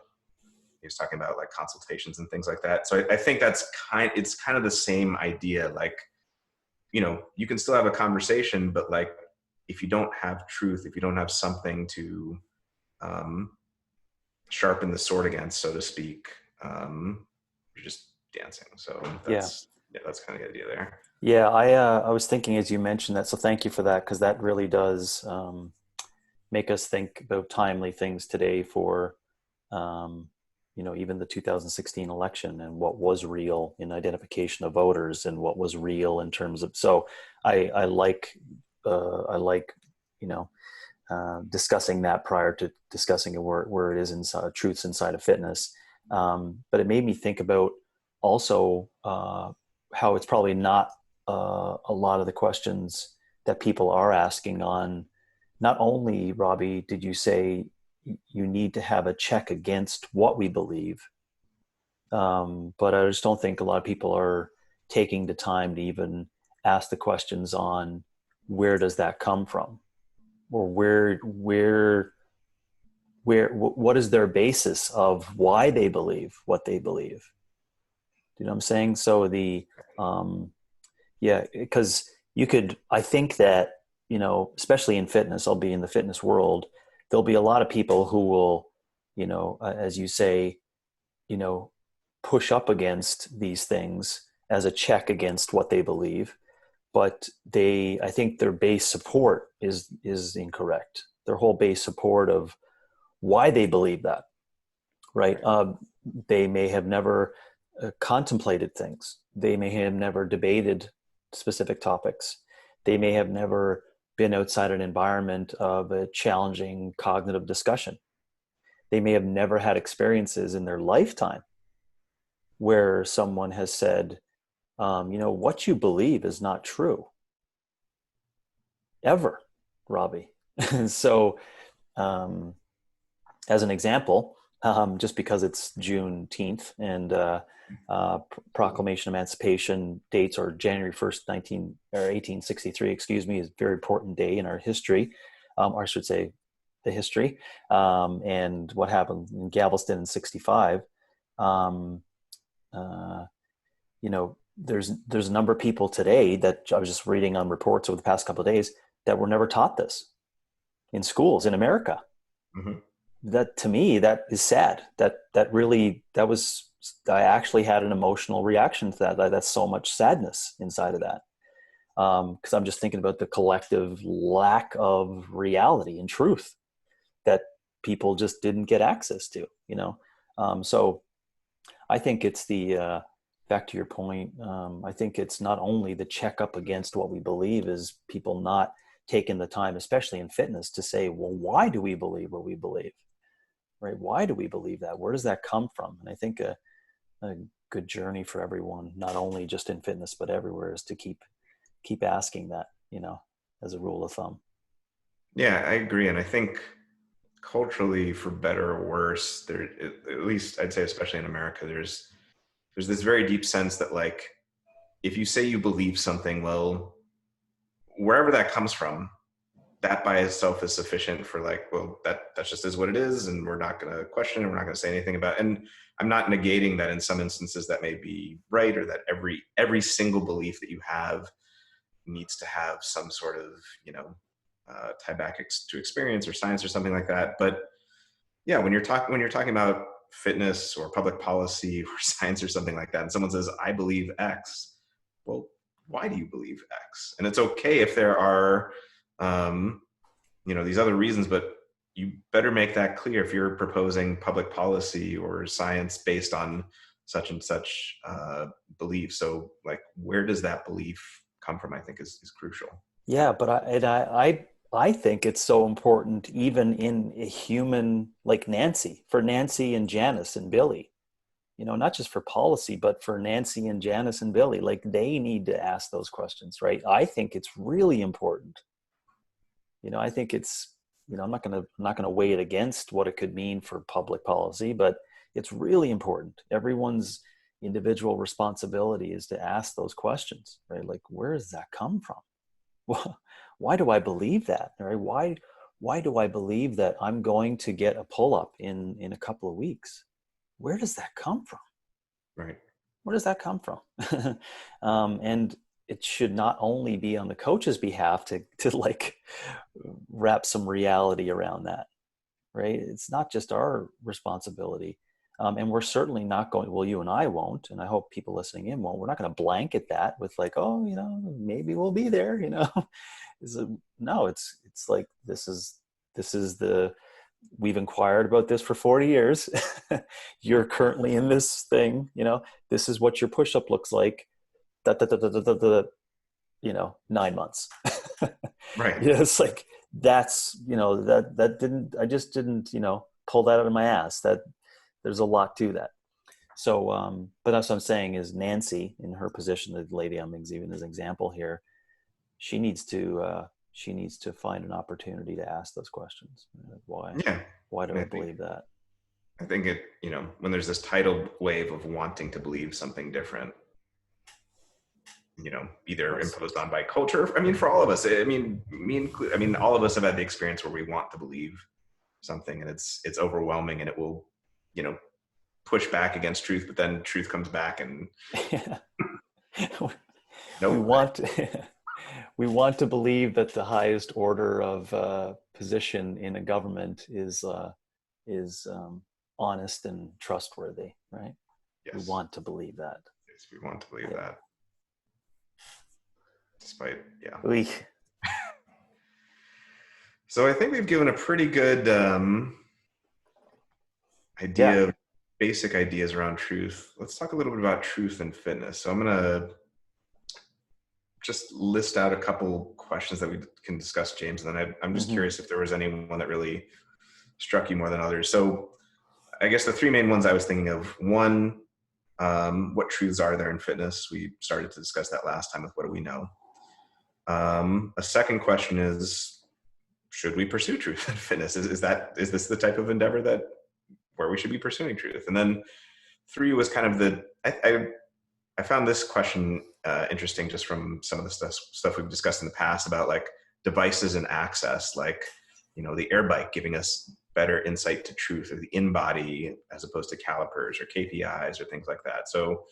He was talking about like consultations and things like that. So I think it's kind of the same idea. Like, you can still have a conversation, but like, if you don't have truth, if you don't have something to sharpen the sword against, so to speak, you're just dancing. So that's kind of the idea there. Yeah, I was thinking as you mentioned that, so thank you for that, because that really does make us think about timely things today for even the 2016 election, and what was real in identification of voters and what was real in terms of, so I like discussing that prior to discussing where it is inside truths inside of fitness. But it made me think about also how it's probably not a lot of the questions that people are asking on, not only, Robbie, did you say, you need to have a check against what we believe. But I just don't think a lot of people are taking the time to even ask the questions on where does that come from, or what is their basis of why they believe what they believe. You know what I'm saying? So yeah, because I think that, especially in fitness, I'll be in the fitness world, there'll be a lot of people who will, as you say, you know, push up against these things as a check against what they believe. But I think their base support is incorrect. Their whole base support of why they believe that, right? They may have never contemplated things. They may have never debated specific topics. They may have never been outside an environment of a challenging cognitive discussion. They may have never had experiences in their lifetime where someone has said, what you believe is not true. Ever, Robbie. So, as an example, just because it's Juneteenth and Proclamation of Emancipation dates are January 1st, 1863, excuse me, is a very important day in our history, or I should say the history, and what happened in Galveston in 65. There's a number of people today that I was just reading on reports over the past couple of days that were never taught this in schools in America. Mm-hmm. That, to me, that is sad. I actually had an emotional reaction to that. That's so much sadness inside of that. Because I'm just thinking about the collective lack of reality and truth that people just didn't get access to, so I think it's back to your point, I think it's not only the check up against what we believe, is people not taking the time, especially in fitness, to say, well, why do we believe what we believe? Right? Why do we believe that? Where does that come from? And I think a good journey for everyone, not only just in fitness, but everywhere, is to keep asking that, as a rule of thumb. Yeah, I agree. And I think culturally, for better or worse, there, at least I'd say, especially in America, there's this very deep sense that, like, if you say you believe something, well, wherever that comes from, that by itself is sufficient for, like, well, that just is what it is, and we're not going to question it, we're not going to say anything about it. And I'm not negating that in some instances that may be right, or that every single belief that you have needs to have some sort of, tie back to experience or science or something like that. But yeah, when you're talking about fitness or public policy or science or something like that, and someone says, I believe X, well, why do you believe X? And it's okay if there are these other reasons, but you better make that clear if you're proposing public policy or science based on such and such belief. So, like, where does that belief come from, I think is crucial. Yeah, but I think it's so important, even in a human like Nancy, for Nancy and Janice and Billy, not just for policy, but for Nancy and Janice and Billy, like, they need to ask those questions, right? I think it's really important. I think it's, I'm not going to weigh it against what it could mean for public policy, but it's really important. Everyone's individual responsibility is to ask those questions, right? Like, where does that come from? Well, why do I believe that? Right? Why do I believe that I'm going to get a pull-up in a couple of weeks? Where does that come from? Right. Where does that come from? And it should not only be on the coach's behalf to like wrap some reality around that, right? It's not just our responsibility. And we're certainly not going, well, you and I won't, and I hope people listening in won't, we're not going to blanket that with like, oh, maybe we'll be there, No, it's like, this is we've inquired about this for 40 years. You're currently in this thing, this is what your push-up looks like, 9 months. Right. It's like, that's, I just didn't, pull that out of my ass. That there's a lot to that. So, but that's what I'm saying is, Nancy, in her position, the lady I'm giving as an example here, she needs to find an opportunity to ask those questions. Why? Yeah. Why do And I believe that? I think it, when there's this tidal wave of wanting to believe something different, either Yes. imposed on by culture. I mean, for all of us, all of us have had the experience where we want to believe something, and it's overwhelming, and it will, push back against truth, but then truth comes back, and we nope. want we want to believe that the highest order of position in a government is honest and trustworthy, right? Yes. We want to believe that. Yes, we want to believe that. Despite, yeah. We. So I think we've given a pretty good idea of basic ideas around truth. Let's talk a little bit about truth and fitness. So I'm going to just list out a couple questions that we can discuss, James, and then I'm just curious if there was anyone that really struck you more than others. So I guess the three main ones I was thinking of: one, what truths are there in fitness? We started to discuss that last time with what do we know. A second question is, should we pursue truth in fitness? Is this the type of endeavor where we should be pursuing truth? And then three was kind of I found this question interesting just from some of the stuff we've discussed in the past about like devices and access, like, the air bike giving us better insight to truth, or the in-body as opposed to calipers or KPIs or things like that. So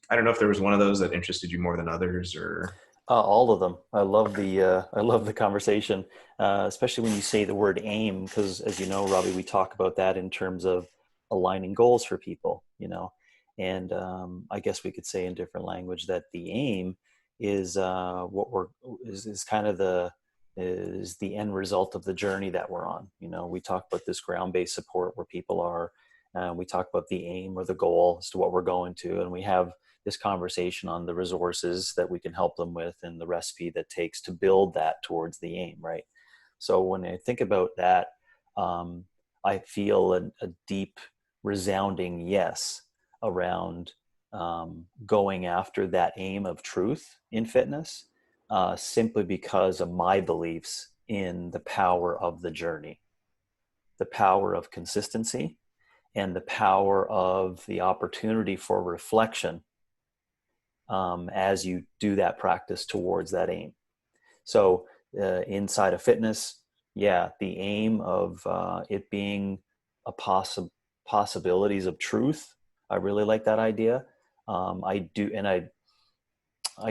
I don't know if there was one of those that interested you more than others, or... All of them. I love the conversation, especially when you say the word aim, because as you know, Robbie, we talk about that in terms of aligning goals for people, and I guess we could say in different language that the aim is is kind of the end result of the journey that we're on. We talk about this ground-based support where people are. We talk about the aim or the goal as to what we're going to, and we have this conversation on the resources that we can help them with and the recipe that takes to build that towards the aim, right? So when I think about that, I feel a deep, resounding yes around going after that aim of truth in fitness, simply because of my beliefs in the power of the journey, the power of consistency, and the power of the opportunity for reflection as you do that practice towards that aim. So inside of fitness, the aim of it being a possibilities of truth. I really like that idea. I do, and I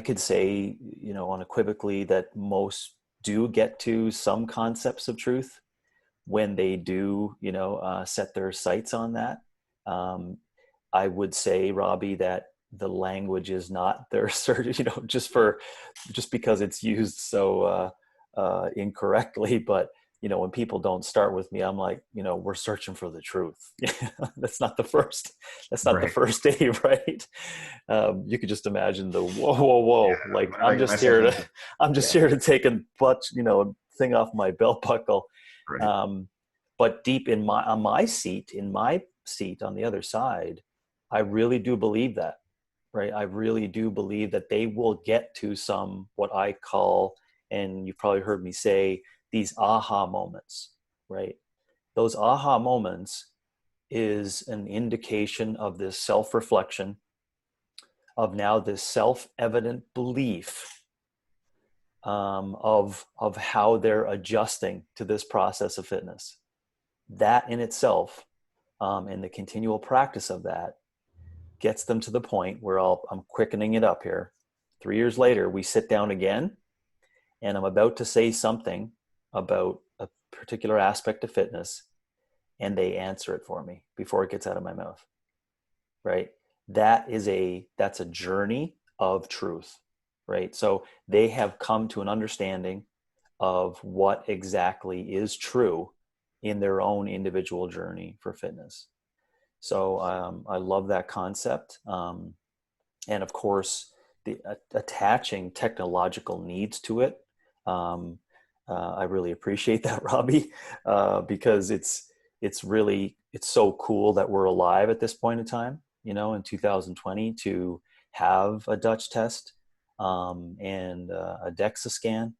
could say, unequivocally that most do get to some concepts of truth when they do, set their sights on that. I would say, Robbie, that the language is not their search, just because it's used so incorrectly. But when people don't start with me, I'm like, we're searching for the truth. That's not the first. That's not Right. the first day, right? You could just imagine the whoa. Yeah, Like I'm just here to take a thing off my belt buckle. Right. But deep in my seat on the other side, I really do believe that. Right. I really do believe that they will get to some, what I call, and you've probably heard me say, these aha moments, right? Those aha moments is an indication of this self-reflection, of now this self-evident belief of how they're adjusting to this process of fitness. That in itself, and the continual practice of that, gets them to the point where I'm quickening it up here. 3 years later, we sit down again, and I'm about to say something about a particular aspect of fitness, and they answer it for me before it gets out of my mouth, right? That's a journey of truth, right? So they have come to an understanding of what exactly is true in their own individual journey for fitness. So I love that concept. And of course, the attaching technological needs to it. I really appreciate that, Robbie, because it's so cool that we're alive at this point in time, in 2020, to have a Dutch test and a DEXA scan.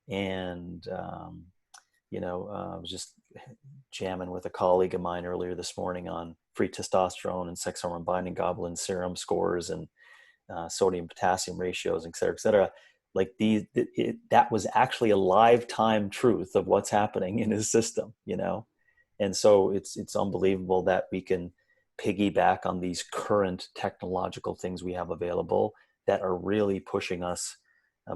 And, just jamming with a colleague of mine earlier this morning on free testosterone and sex hormone binding globulin serum scores and sodium potassium ratios, et cetera, et cetera. Like that was actually a lifetime truth of what's happening in his system, you know? And so it's unbelievable that we can piggyback on these current technological things we have available that are really pushing us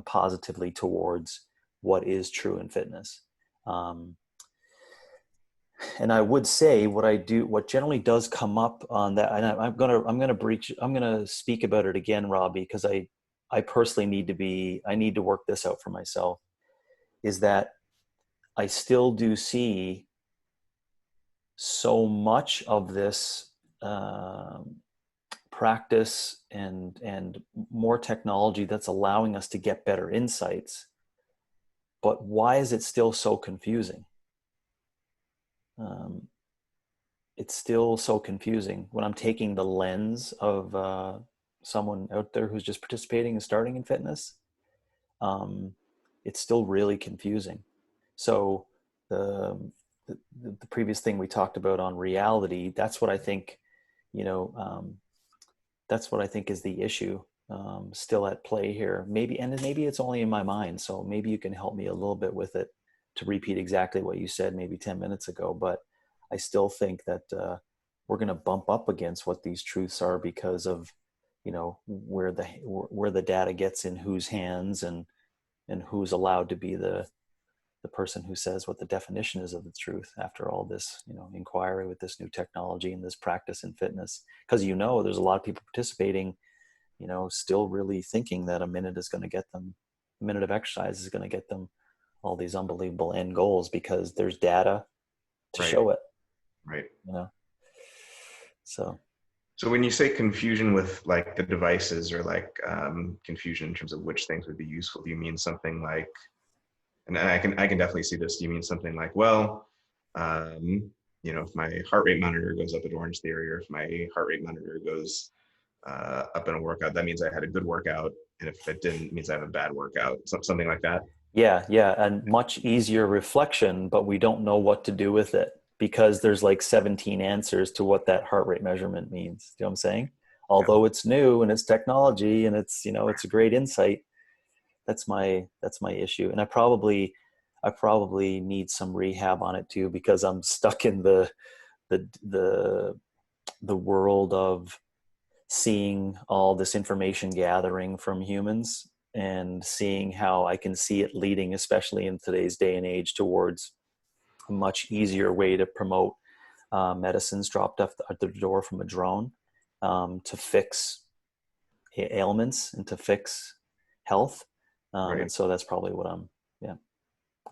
positively towards what is true in fitness. And I would say what generally does come up on that, and I'm gonna speak about it again, Robbie, because I personally need to work this out for myself, is that I still do see so much of this practice and more technology that's allowing us to get better insights. But why is it still so confusing? It's still so confusing when I'm taking the lens of someone out there who's just participating and starting in fitness. It's still really confusing. So the previous thing we talked about on reality, that's what I think, that's what I think is the issue still at play here. Maybe it's only in my mind. So maybe you can help me a little bit with it to repeat exactly what you said maybe 10 minutes ago. But I still think that we're going to bump up against what these truths are because of, where the data gets in whose hands and who's allowed to be the person who says what the definition is of the truth after all this, inquiry with this new technology and this practice in fitness. Because, there's a lot of people participating, still really thinking that a minute of exercise is going to get them all these unbelievable end goals because there's data to show it. Right. So when you say confusion with like the devices or like confusion in terms of which things would be useful, do you mean something like, and I can definitely see this. Do you mean something like, well, if my heart rate monitor goes up at Orange Theory, or if my heart rate monitor goes up in a workout, that means I had a good workout, and if it didn't, it means I have a bad workout. Something like that. Yeah, and much easier reflection, but we don't know what to do with it because there's like 17 answers to what that heart rate measurement means. Do you know what I'm saying? Although it's new and it's technology and it's, it's a great insight. That's my issue. And I probably need some rehab on it too, because I'm stuck in the world of seeing all this information gathering from humans and seeing how I can see it leading, especially in today's day and age, towards a much easier way to promote medicines dropped off at the door from a drone to fix ailments and to fix health. Right. And so that's probably what I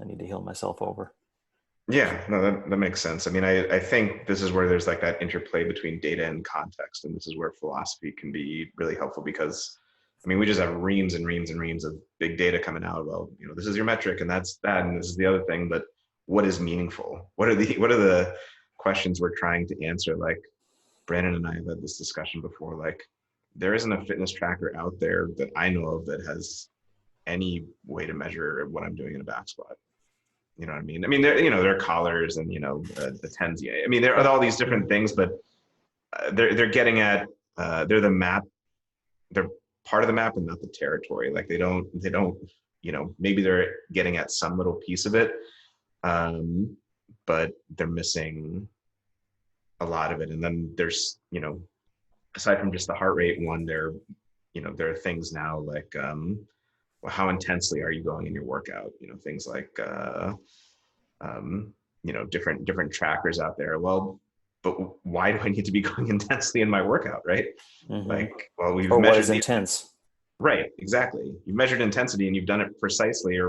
need to heal myself over. Yeah, no, that makes sense. I mean, I think this is where there's like that interplay between data and context. And this is where philosophy can be really helpful because, I mean, we just have reams and reams and reams of big data coming out. Well, this is your metric and that's that. And this is the other thing. But what is meaningful? What are the questions we're trying to answer? Like Brandon and I have had this discussion before. Like there isn't a fitness tracker out there that I know of that has any way to measure what I'm doing in a back squat. You know what I mean? I mean, there are collars and, the tens. I mean, there are all these different things, but they're getting at, they're the map. They're part of the map and not the territory. Like they don't, maybe they're getting at some little piece of it, but they're missing a lot of it. And then there's, aside from just the heart rate one, there are things now like, well, how intensely are you going in your workout? Things like, different trackers out there. Well, but why do I need to be going intensely in my workout, right? Mm-hmm. Like, well, we've or measured what is intense. Right, exactly. You measured intensity and you've done it precisely,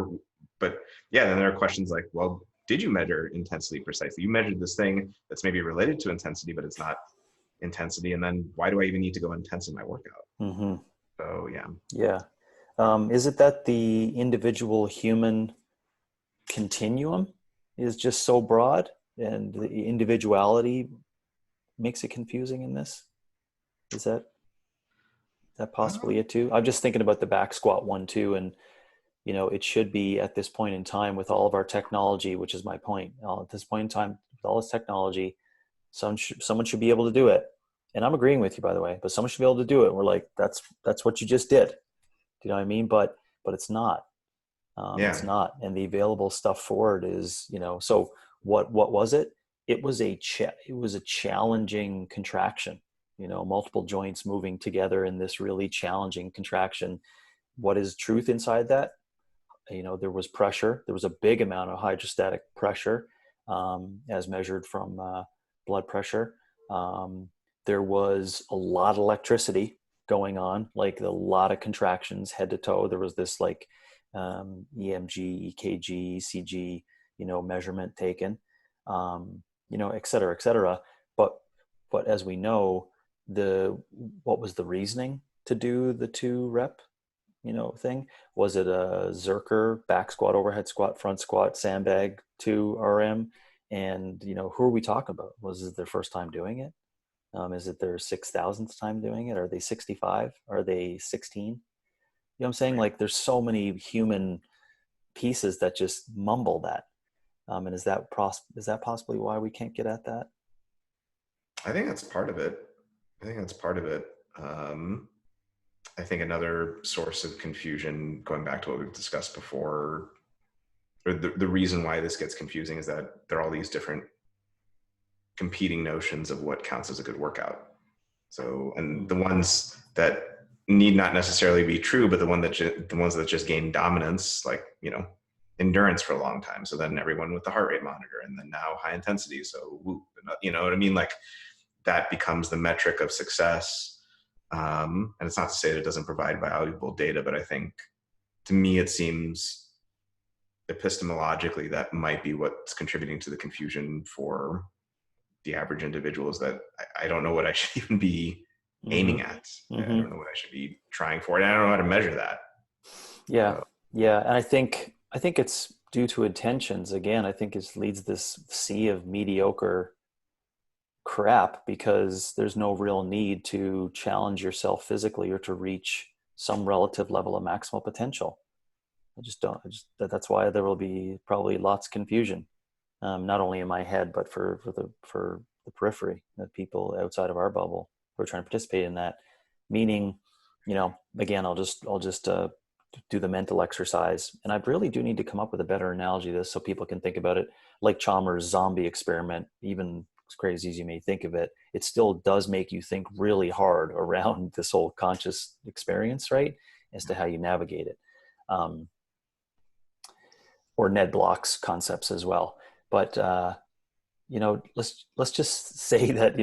but yeah, then there are questions like, well, did you measure intensity precisely? You measured this thing that's maybe related to intensity, but it's not intensity. And then why do I even need to go intense in my workout? Mm-hmm. So yeah. Yeah. Is it that the individual human continuum is just so broad and the individuality makes it confusing in this? Is that possibly it too? I'm just thinking about the back squat one too. And, it should be at this point in time with all of our technology, which is my point. At this point in time, with all this technology, someone should be able to do it. And I'm agreeing with you, by the way, but someone should be able to do it. And we're like, that's what you just did. Do you know what I mean? But it's not. It's Yeah. not. And the available stuff for it is, so what was it? It was a challenging contraction, multiple joints moving together in this really challenging contraction. What is truth inside that? There was pressure. There was a big amount of hydrostatic pressure, as measured from blood pressure. There was a lot of electricity going on, like a lot of contractions head to toe. There was this like EMG, EKG, ECG, measurement taken, et cetera, et cetera. But as we know, what was the reasoning to do the 2-rep, thing? Was it a Zerker back squat, overhead squat, front squat, sandbag 2 RM? And, who are we talking about? Was it their first time doing it? Is it their 6,000th time doing it? Are they 65? Are they 16? You know what I'm saying? Right. Like there's so many human pieces that just mumble that. And is that possibly why we can't get at that? I think that's part of it. I think that's part of it. I think another source of confusion, going back to what we've discussed before, or the reason why this gets confusing is that there are all these different competing notions of what counts as a good workout. So, and the ones that need not necessarily be true, but the ones that just gain dominance, like, endurance for a long time. So then everyone with the heart rate monitor, and then now high intensity. So whoop, you know what I mean? Like that becomes the metric of success. And it's not to say that it doesn't provide valuable data, but I think to me, it seems epistemologically that might be what's contributing to the confusion for the average individual, is that I don't know what I should even be aiming Mm-hmm. at. I Mm-hmm. don't know what I should be trying for. And I don't know how to measure that. Yeah. Yeah. And I think it's due to intentions. Again, I think it leads this sea of mediocre crap because there's no real need to challenge yourself physically or to reach some relative level of maximal potential. I just don't. That's why there will be probably lots of confusion, not only in my head but for the periphery, the people outside of our bubble who are trying to participate in that. Meaning, again, I'll just do the mental exercise, and I really do need to come up with a better analogy to this so people can think about it. Like Chalmers' zombie experiment, even as crazy as you may think of it, it still does make you think really hard around this whole conscious experience, right? As to how you navigate it. Or Ned Block's concepts as well. But let's just say that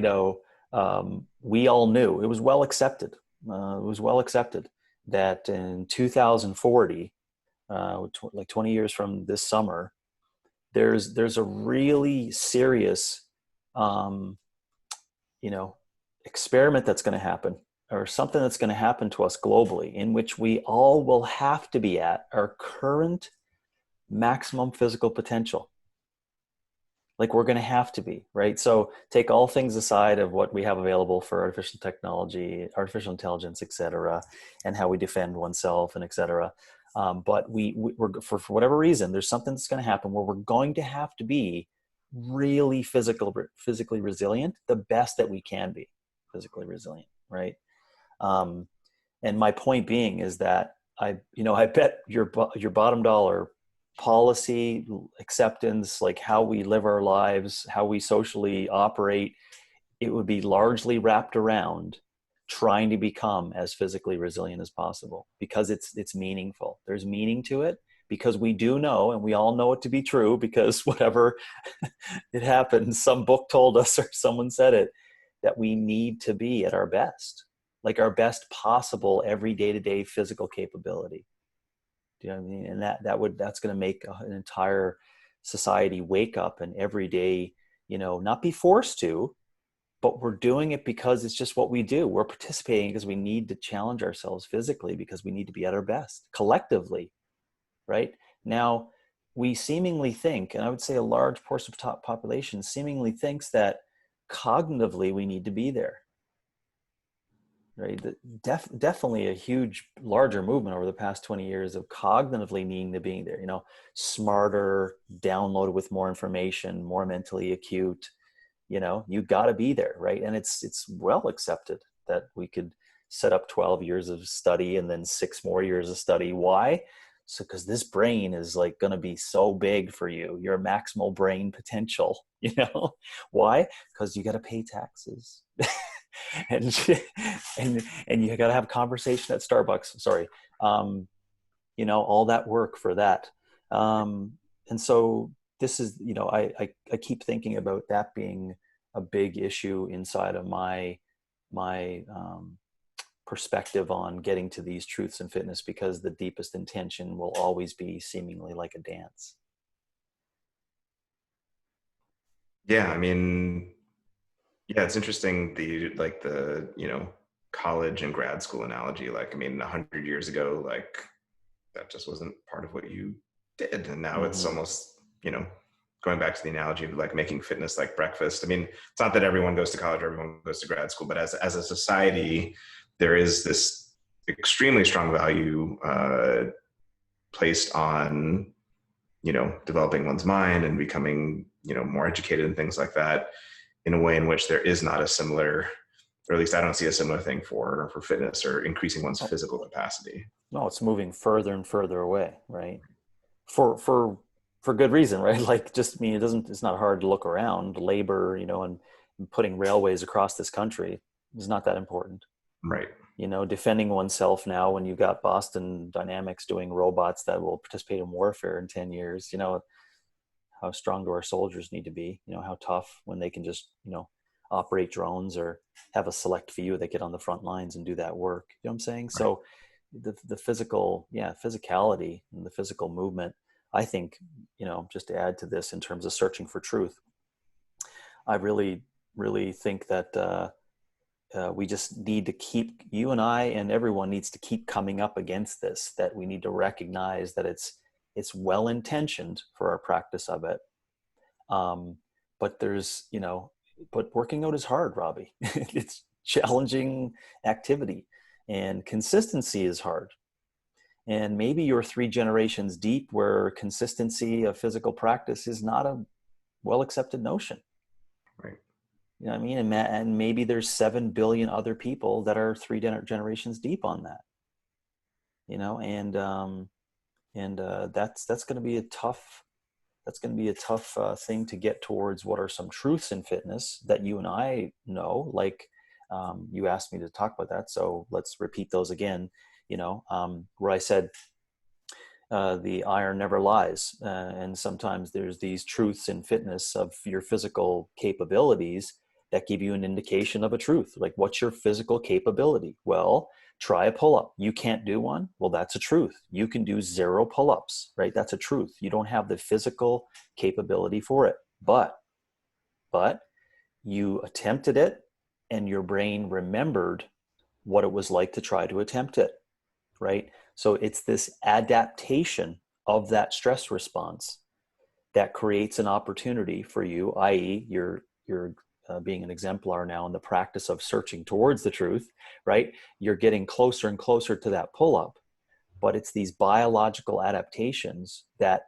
we all knew it was well accepted. It was well accepted that in 2040, like 20 years from this summer, there's a really serious, experiment that's going to happen, or something that's going to happen to us globally, in which we all will have to be at our current maximum physical potential. Like we're going to have to be, right? So take all things aside of what we have available for artificial technology, artificial intelligence, et cetera, and how we defend oneself and et cetera. But we're for whatever reason, there's something that's going to happen where we're going to have to be really physically resilient, the best that we can be physically resilient, right? And my point being is that I bet your bottom dollar policy, acceptance, like how we live our lives, how we socially operate, it would be largely wrapped around trying to become as physically resilient as possible, because it's meaningful. There's meaning to it, because we do know, and we all know it to be true, because whatever it happened, some book told us or someone said it, that we need to be at our best, like our best possible every day-to-day physical capability. Do you know what I mean? And that's going to make an entire society wake up and every day, not be forced to, but we're doing it because it's just what we do. We're participating because we need to challenge ourselves physically, because we need to be at our best collectively, right? Now, we seemingly think, and I would say a large portion of the population seemingly thinks that cognitively we need to be there. right? Definitely a huge, larger movement over the past 20 years of cognitively needing to being there, smarter, downloaded with more information, more mentally acute, you got to be there, right? And it's well accepted that we could set up 12 years of study and then 6 more years of study. Why? So because this brain is like going to be so big for you, your maximal brain potential. Why? Because you got to pay taxes. and and you got to have a conversation at Starbucks. Sorry, all that work for that. And so this is, I keep thinking about that being a big issue inside of my perspective on getting to these truths in fitness, because the deepest intention will always be seemingly like a dance. Yeah, I mean, yeah, it's interesting the college and grad school analogy. Like, I mean, 100 years ago, like that just wasn't part of what you did, and now it's Mm-hmm. almost going back to the analogy of like making fitness like breakfast. I mean, it's not that everyone goes to college or everyone goes to grad school, but as a society, there is this extremely strong value placed on developing one's mind and becoming more educated and things like that, in a way in which there is not a similar, or at least I don't see a similar thing for fitness or increasing one's Oh, physical capacity. no, it's moving further and further away, right? For good reason, right? Like, just, I mean, it's not hard to look around. Labor, and putting railways across this country is not that important. Right. Defending oneself now, when you've got Boston Dynamics doing robots that will participate in warfare in 10 years, how strong do our soldiers need to be? How tough, when they can just, operate drones or have a select few that get on the front lines and do that work. You know what I'm saying? Right. So the physicality and the physical movement, I think, just to add to this in terms of searching for truth, I really, really think that we just need to keep, you and I and everyone needs to keep coming up against this, that we need to recognize that it's well-intentioned for our practice of it. But but working out is hard, Robbie. It's challenging activity, and consistency is hard. And maybe you're 3 generations deep where consistency of physical practice is not a well-accepted notion. Right. You know what I mean? And maybe there's 7 billion other people that are 3 generations deep on that. That's going to be a tough thing to get towards. What are some truths in fitness that you and I know? Like, you asked me to talk about that, so let's repeat those again. Where I said, the iron never lies, and sometimes there's these truths in fitness of your physical capabilities that give you an indication of a truth. Like, what's your physical capability? Well, try a pull-up. You can't do one? Well, that's a truth. You can do 0 pull-ups, right? That's a truth. You don't have the physical capability for it, but you attempted it, and your brain remembered what it was like to try to attempt it, right? So it's this adaptation of that stress response that creates an opportunity for you, i.e., you're being an exemplar now in the practice of searching towards the truth, right? You're getting closer and closer to that pull-up, but it's these biological adaptations that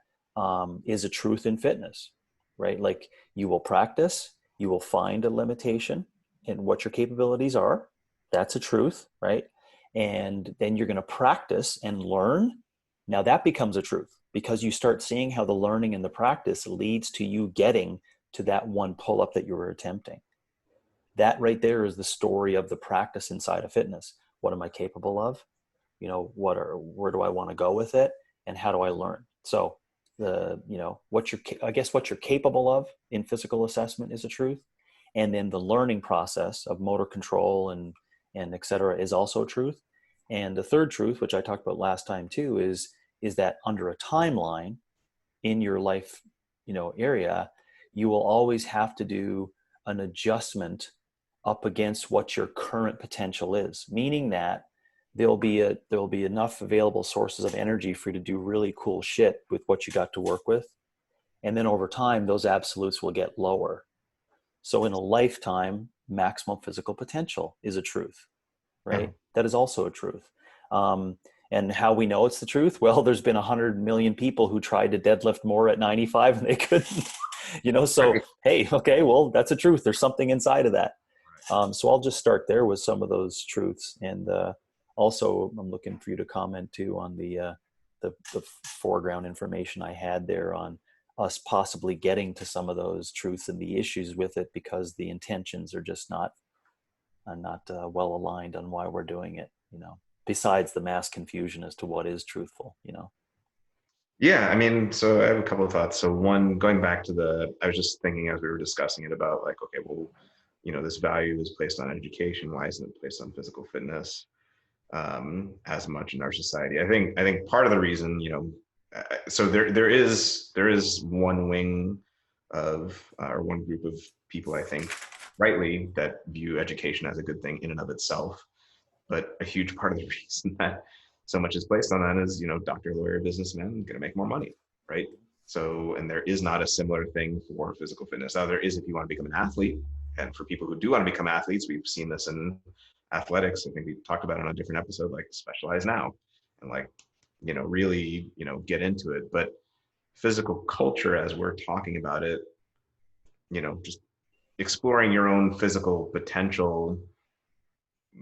is a truth in fitness, right? Like, you will practice, you will find a limitation in what your capabilities are. That's a truth, right? And then you're going to practice and learn. Now that becomes a truth, because you start seeing how the learning and the practice leads to you getting to that one pull-up that you were attempting. That right there is the story of the practice inside of fitness. What am I capable of? Where do I want to go with it? And how do I learn? So what you're capable of in physical assessment is a truth. And then the learning process of motor control and et cetera is also a truth. And the third truth, which I talked about last time too, is that under a timeline in your life, area, you will always have to do an adjustment up against what your current potential is, meaning that there'll be enough available sources of energy for you to do really cool shit with what you got to work with. And then over time, those absolutes will get lower. So in a lifetime, maximum physical potential is a truth, right? That is also a truth. And how we know it's the truth? Well, there's been 100 million people who tried to deadlift more at 95 and they couldn't, so, Right. hey, okay, well, that's a truth. There's something inside of that. So I'll just start there with some of those truths. And also, I'm looking for you to comment too on the foreground information I had there on us possibly getting to some of those truths and the issues with it, because the intentions are just not well aligned on why we're doing it, besides the mass confusion as to what is truthful. Yeah, I mean, so I have a couple of thoughts. So one, going back to I was just thinking as we were discussing it about like, okay, well, this value is placed on education. Why isn't it placed on physical fitness as much in our society? I think part of the reason, so there is one wing of or one group of people, I think, rightly, that view education as a good thing in and of itself. But a huge part of the reason that so much is placed on that is, doctor, lawyer, businessman, going to make more money, right? So, and there is not a similar thing for physical fitness. Now, there is if you want to become an athlete, and for people who do want to become athletes, we've seen this in athletics. I think we talked about it on a different episode, like Specialize Now, and like, really, get into it. But physical culture, as we're talking about it, just exploring your own physical potential,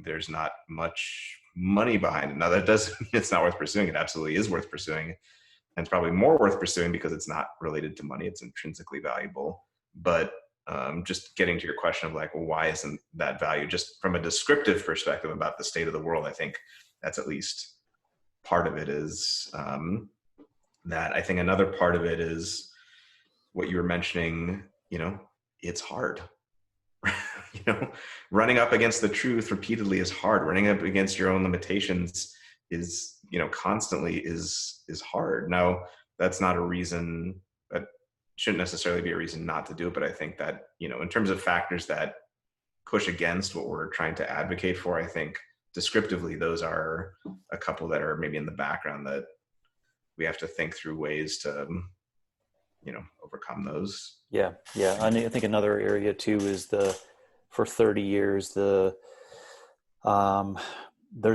there's not much money behind it. Now that doesn't mean it's not worth pursuing. It absolutely is worth pursuing. And it's probably more worth pursuing because it's not related to money. It's intrinsically valuable. But just getting to your question of like, well, why isn't that value? Just from a descriptive perspective about the state of the world, I think that's at least part of it is that. I think another part of it is what you were mentioning, it's hard. Running up against the truth repeatedly is hard. Running up against your own limitations is, constantly is hard. Now, that's not a reason, that shouldn't necessarily be a reason not to do it. But I think that, in terms of factors that push against what we're trying to advocate for, I think descriptively, those are a couple that are maybe in the background that we have to think through ways to, overcome those. Yeah. I think another area too is for 30 years, there's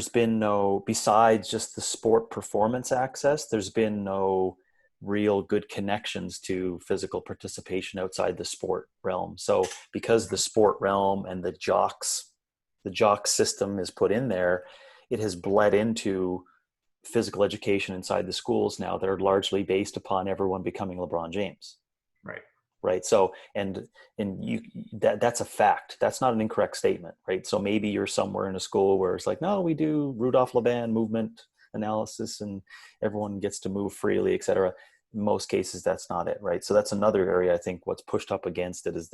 been no, besides just the sport performance access, there's been no real good connections to physical participation outside the sport realm. So because the sport realm and the jock system is put in there, it has bled into physical education inside the schools now that are largely based upon everyone becoming LeBron James. Right. So, and that's a fact. That's not an incorrect statement, right? So maybe you're somewhere in a school where it's like, no, we do Rudolph Laban movement analysis and everyone gets to move freely, et cetera. In most cases, that's not it, right? So that's another area. I think what's pushed up against it is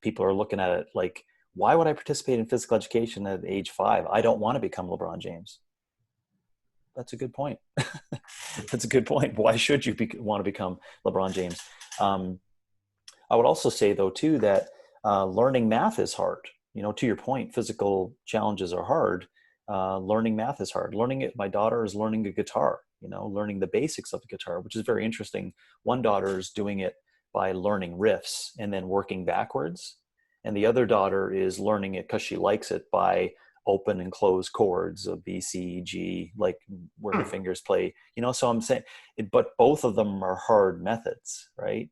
people are looking at it like, why would I participate in physical education at age 5? I don't want to become LeBron James. That's a good point. That's a good point. Why should you want to become LeBron James? I would also say, though, too, that learning math is hard. To your point, physical challenges are hard. Learning math is hard. My daughter is learning the guitar, learning the basics of the guitar, which is very interesting. One daughter is doing it by learning riffs and then working backwards. And the other daughter is learning it because she likes it by open and close chords of B, C, G, like where her fingers play, so I'm saying, but both of them are hard methods, right?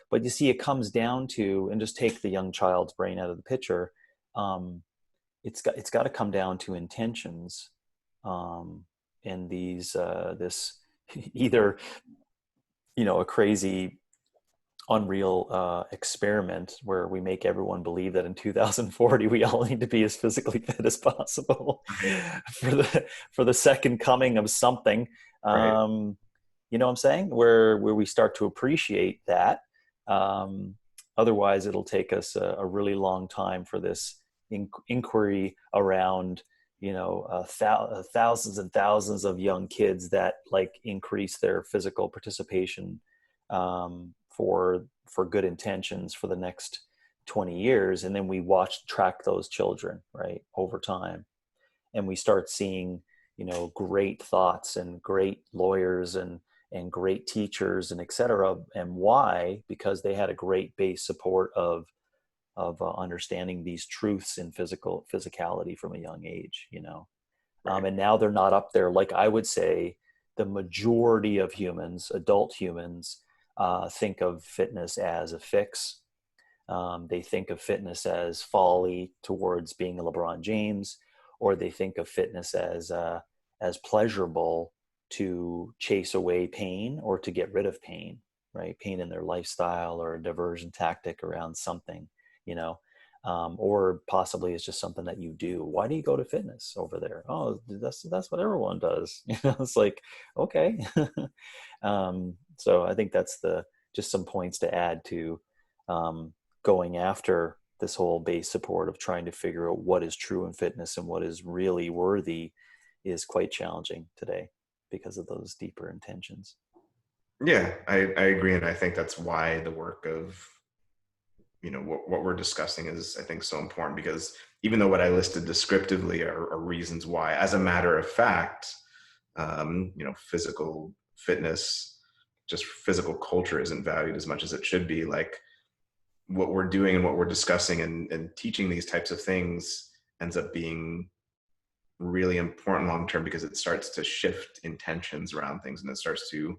But you see, it comes down to, and just take the young child's brain out of the picture. It's got to come down to intentions, and this either, a crazy, unreal experiment where we make everyone believe that in 2040 we all need to be as physically fit as possible for the second coming of something. Right. You know what I'm saying? Where we start to appreciate that. Otherwise, it'll take us a really long time for this inquiry around, thousands and thousands of young kids that like increase their physical participation for good intentions for the next 20 years. And then we track those children, right, over time. And we start seeing, great thoughts and great lawyers and great teachers and et cetera. And why? Because they had a great base support of understanding these truths in physicality from a young age, you know. Right. And now they're not up there. Like I would say the majority of humans, adult humans, think of fitness as a fix. They think of fitness as folly towards being a LeBron James, or they think of fitness as pleasurable to chase away pain or to get rid of pain, right? Pain in their lifestyle or a diversion tactic around something, you know, or possibly it's just something that you do. Why do you go to fitness over there? Oh, that's what everyone does. You know, it's like, okay. So I think that's just some points to add to going after this whole base support of trying to figure out what is true in fitness and what is really worthy is quite challenging today because of those deeper intentions. Yeah, I agree. And I think that's why the work of, what we're discussing is, I think, so important, because even though what I listed descriptively are reasons why, as a matter of fact, physical fitness, just physical culture isn't valued as much as it should be. Like, what we're doing and what we're discussing and teaching these types of things ends up being really important long term, because it starts to shift intentions around things, and it starts to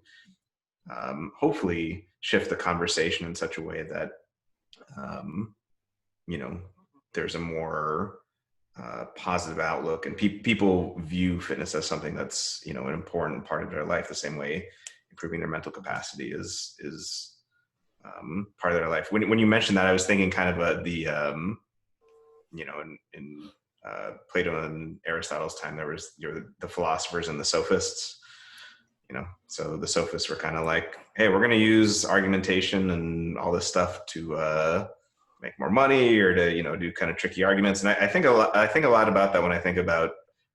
hopefully shift the conversation in such a way that um, there's a more positive outlook, and people view fitness as something that's an important part of their life, the same way improving their mental capacity is part of their life. When you mentioned that, I was thinking kind of in Plato and Aristotle's time, there was the philosophers and the sophists. So the sophists were kind of like, hey, we're going to use argumentation and all this stuff to make more money, or to do kind of tricky arguments. And I think a lot about that when I think about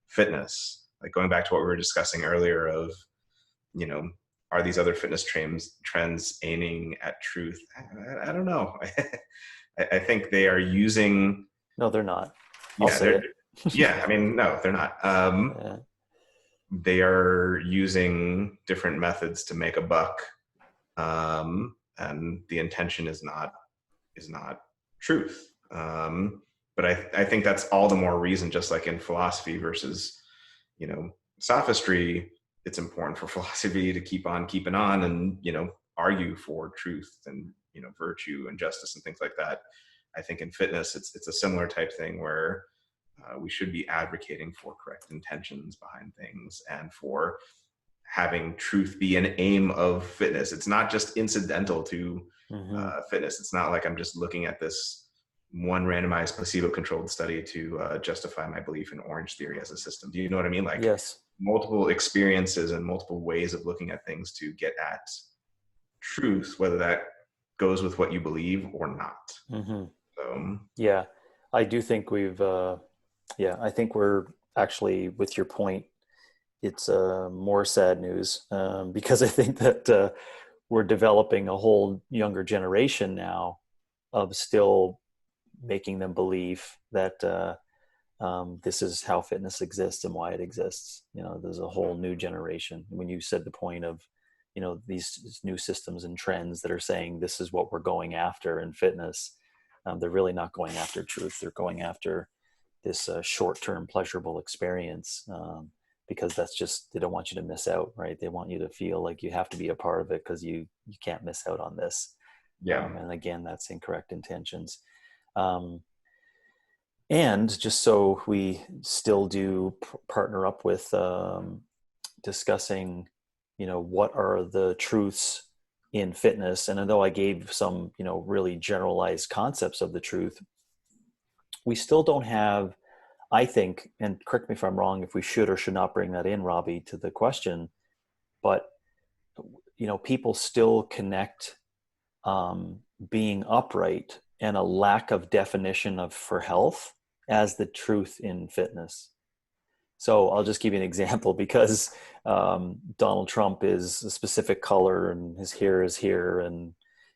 fitness, like going back to what we were discussing earlier of are these other fitness trends aiming at truth? I don't know. I think they are using. No, they're not. I'll say it. Yeah, I mean, no, they're not. Yeah. They are using different methods to make a buck, and the intention is not truth. But I think that's all the more reason, just like in philosophy versus sophistry, it's important for philosophy to keep on keeping on and argue for truth and virtue and justice and things like that. I think in fitness it's a similar type thing where we should be advocating for correct intentions behind things, and for having truth be an aim of fitness. It's not just incidental to fitness. It's not like I'm just looking at this one randomized placebo-controlled study to justify my belief in Orange theory as a system. Do you know what I mean? Like, yes, multiple experiences and multiple ways of looking at things to get at truth, whether that goes with what you believe or not. Yeah, I do think I think we're actually, with your point, it's more sad news, because I think that we're developing a whole younger generation now of still making them believe that this is how fitness exists and why it exists. There's a whole new generation. When you said the point of, these new systems and trends that are saying this is what we're going after in fitness, they're really not going after truth. They're going after this short-term pleasurable experience, because that's just, they don't want you to miss out, right? They want you to feel like you have to be a part of it because you can't miss out on this. And again, that's incorrect intentions. And just so we still do partner up with discussing, what are the truths in fitness. And although I gave some, really generalized concepts of the truth, we still don't have, I think, and correct me if I'm wrong, if we should or should not bring that in, Robbie, to the question, but, people still connect being upright and a lack of definition for health as the truth in fitness. So I'll just give you an example, because Donald Trump is a specific color and his hair is here and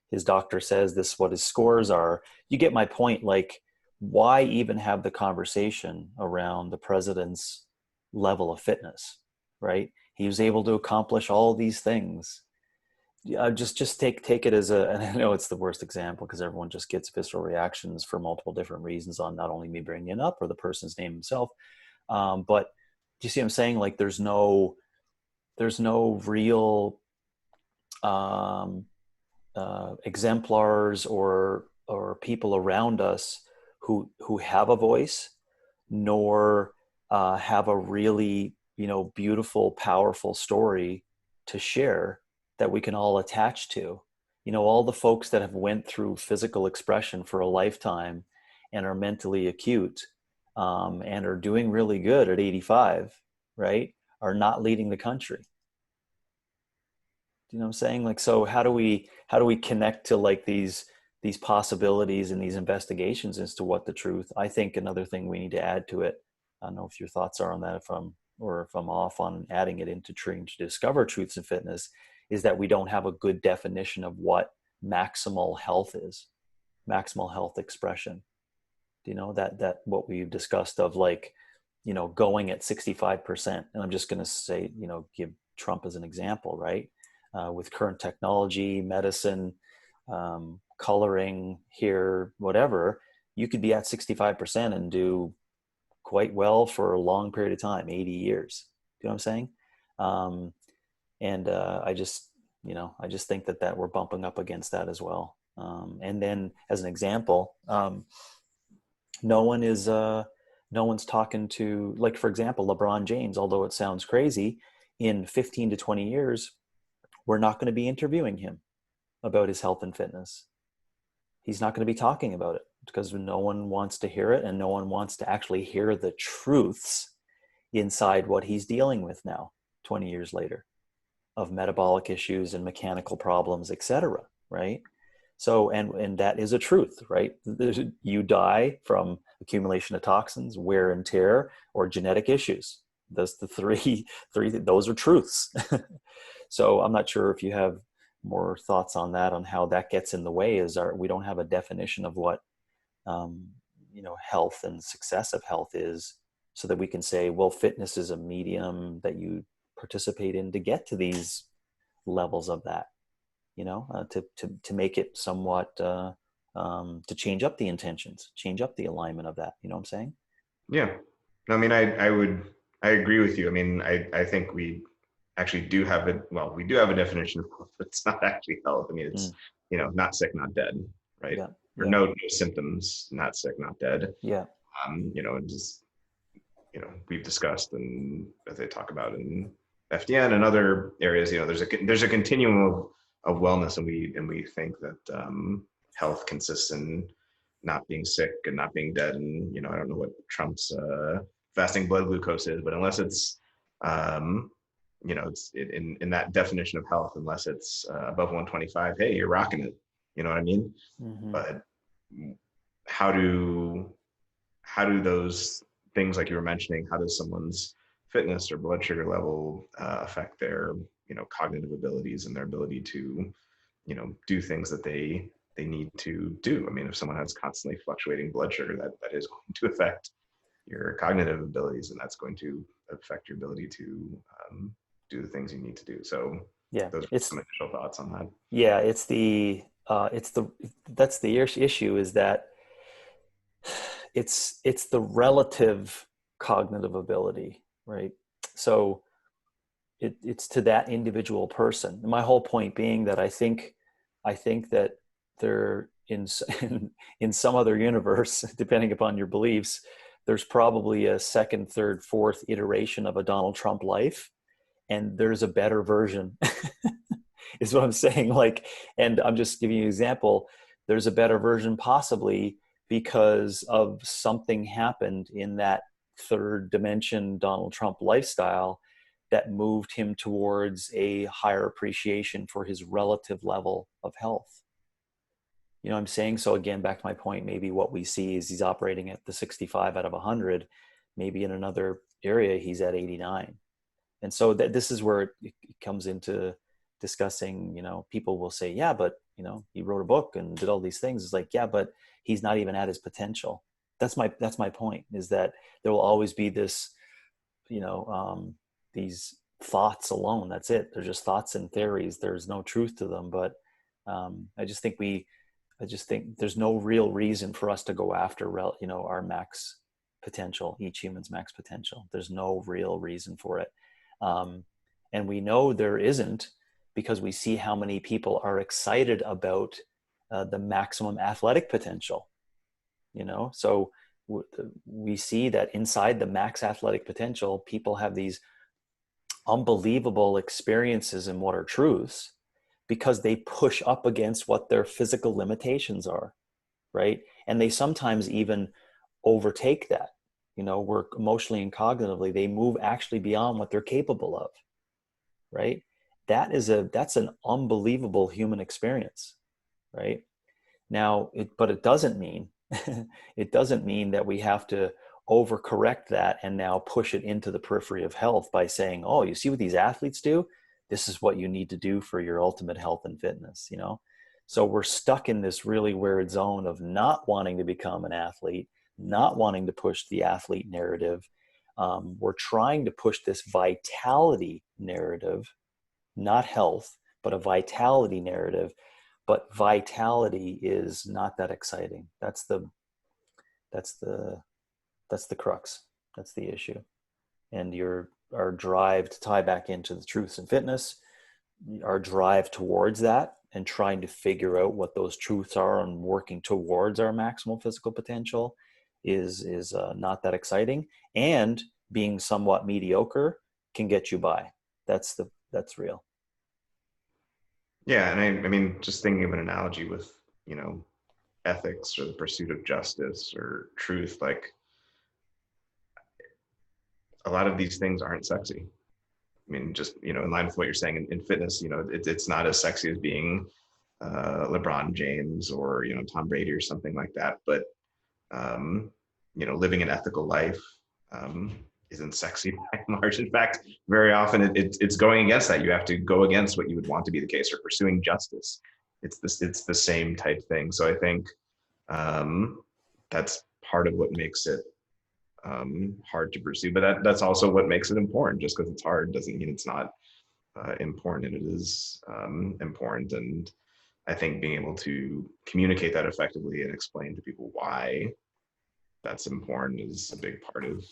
his doctor says this is what his scores are. You get my point. Like, why even have the conversation around the president's level of fitness, right? He was able to accomplish all these things. just take it as a, and I know it's the worst example because everyone just gets visceral reactions for multiple different reasons on not only me bringing it up or the person's name himself. But do you see what I'm saying? Like there's no real um, exemplars or people around us who have a voice, nor have a really, beautiful, powerful story to share that we can all attach to. All the folks that have went through physical expression for a lifetime and are mentally acute, and are doing really good at 85, right, are not leading the country. You know what I'm saying? Like, so how do we connect to like these possibilities and these investigations as to what the truth? I think another thing we need to add to it, I don't know if your thoughts are on that, if I'm off on adding it into trying to discover truths in fitness, is that we don't have a good definition of what maximal health is, maximal health expression. That what we've discussed of like, going at 65%. And I'm just going to say, give Trump as an example, right? With current technology, medicine, coloring here, whatever, you could be at 65% and do quite well for a long period of time, 80 years. You know what I'm saying? And I just think that we're bumping up against that as well. And then as an example, no one's talking to, like, for example, LeBron James, although it sounds crazy, in 15 to 20 years, we're not going to be interviewing him about his health and fitness. He's not going to be talking about it because no one wants to hear it, and no one wants to actually hear the truths inside what he's dealing with now, 20 years later, of metabolic issues and mechanical problems, etc. Right? So, and that is a truth, right? You die from accumulation of toxins, wear and tear, or genetic issues. Those the three, those are truths. So I'm not sure if you have more thoughts on that, on how that gets in the way. We don't have a definition of what, health and success of health is, so that we can say, well, fitness is a medium that you participate in to get to these levels of that, to make it somewhat, to change up the intentions, change up the alignment of that. You know what I'm saying? Yeah. I mean, I agree with you. I mean, I think we actually do have it. Well, we do have a definition of health, but it's not actually health. I mean, it's, Mm. Not sick, not dead, right? Yeah. Or Yeah. no symptoms, not sick, not dead. Yeah. And just, we've discussed, and as they talk about in FDN and other areas, there's a continuum of wellness, and we think that health consists in not being sick and not being dead. And I don't know what Trump's fasting blood glucose is, but unless it's it's in that definition of health, unless it's above 125, hey, you're rocking it. You know what I mean? Mm-hmm. But how do those things, like you were mentioning, how does someone's fitness or blood sugar level affect their cognitive abilities and their ability to do things that they need to do? I mean, if someone has constantly fluctuating blood sugar, that is going to affect your cognitive abilities, and that's going to affect your ability to do the things you need to do. So Yeah. those are some initial thoughts on that. Yeah. That's the issue, is that it's the relative cognitive ability, right? So it's to that individual person. And my whole point being that I think that there in some other universe, depending upon your beliefs, there's probably a second, third, fourth iteration of a Donald Trump life, and there's a better version. Is what I'm saying. Like, and I'm just giving you an example. There's a better version possibly because of something happened in that third dimension Donald Trump lifestyle that moved him towards a higher appreciation for his relative level of health. You know what I'm saying? So again, back to my point, maybe what we see is he's operating at the 65 out of 100. Maybe in another area, he's at 89. And so this is where it comes into discussing, people will say, yeah, but, he wrote a book and did all these things. It's like, yeah, but he's not even at his potential. That's my point, is that there will always be this, these thoughts alone. That's it. They're just thoughts and theories. There's no truth to them. But I just think there's no real reason for us to go after, our max potential, each human's max potential. There's no real reason for it. And we know there isn't, because we see how many people are excited about the maximum athletic potential, So we see that inside the max athletic potential, people have these unbelievable experiences in what are truths, because they push up against what their physical limitations are, right? And they sometimes even overtake that, work emotionally and cognitively. They move actually beyond what they're capable of, right? That's an unbelievable human experience, right? Now, but it doesn't mean, it doesn't mean that we have to overcorrect that and now push it into the periphery of health by saying, oh, you see what these athletes do? This is what you need to do for your ultimate health and fitness, So we're stuck in this really weird zone of not wanting to become an athlete, not wanting to push the athlete narrative. We're trying to push this vitality narrative, not health, but a vitality narrative. But vitality is not that exciting. That's the crux. That's the issue. And our drive to tie back into the truths in fitness, our drive towards that and trying to figure out what those truths are and working towards our maximal physical potential is not that exciting. And being somewhat mediocre can get you by. That's real. Yeah, and I mean, just thinking of an analogy with, ethics or the pursuit of justice or truth, like a lot of these things aren't sexy. I mean, just, in line with what you're saying in fitness, it's not as sexy as being LeBron James or, Tom Brady or something like that. But, living an ethical life isn't sexy by and large. In fact, very often it's going against that. You have to go against what you would want to be the case, or pursuing justice. It's the same type thing. So I think that's part of what makes it hard to pursue, but that's also what makes it important. Just because it's hard doesn't mean it's not important, and it is important. And I think being able to communicate that effectively and explain to people why that's important is a big part of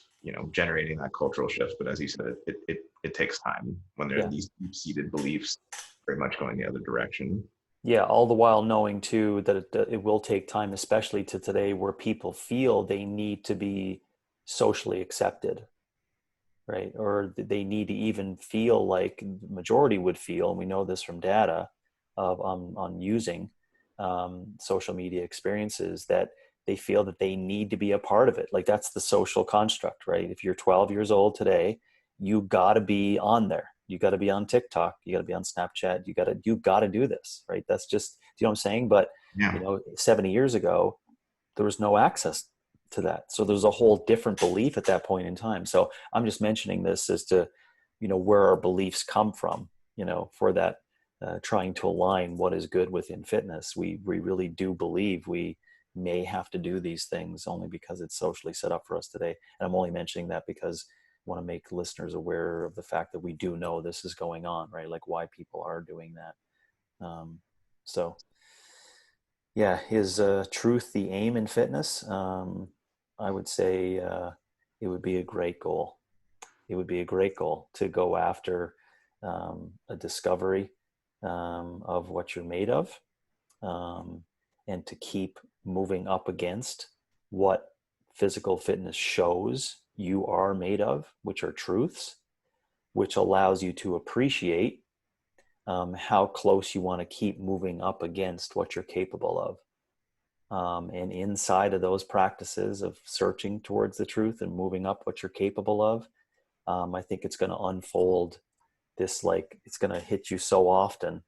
generating that cultural shift. But as you said, it takes time when there are these deep-seated beliefs very much going the other direction. Yeah, all the while knowing too that it will take time, especially to today, where people feel they need to be socially accepted, right? Or they need to even feel like the majority would feel, and we know this from data of on using social media experiences, that they feel that they need to be a part of it. Like that's the social construct, right? If you're 12 years old today, you got to be on there. You got to be on TikTok. You got to be on Snapchat. You got to do this, right? That's just, do you know what I'm saying? But Yeah. 70 years ago, there was no access to that. So there's a whole different belief at that point in time. So I'm just mentioning this as to, where our beliefs come from, for that, trying to align what is good within fitness. We really do believe we may have to do these things only because it's socially set up for us today. And I'm only mentioning that because I want to make listeners aware of the fact that we do know this is going on, right? Like why people are doing that. So yeah, is truth the aim in fitness? I would say it would be a great goal. It would be a great goal to go after a discovery of what you're made of, and to keep moving up against what physical fitness shows you are made of, which are truths, which allows you to appreciate how close you want to keep moving up against what you're capable of. And inside of those practices of searching towards the truth and moving up what you're capable of, I think it's going to unfold this, like it's going to hit you so often.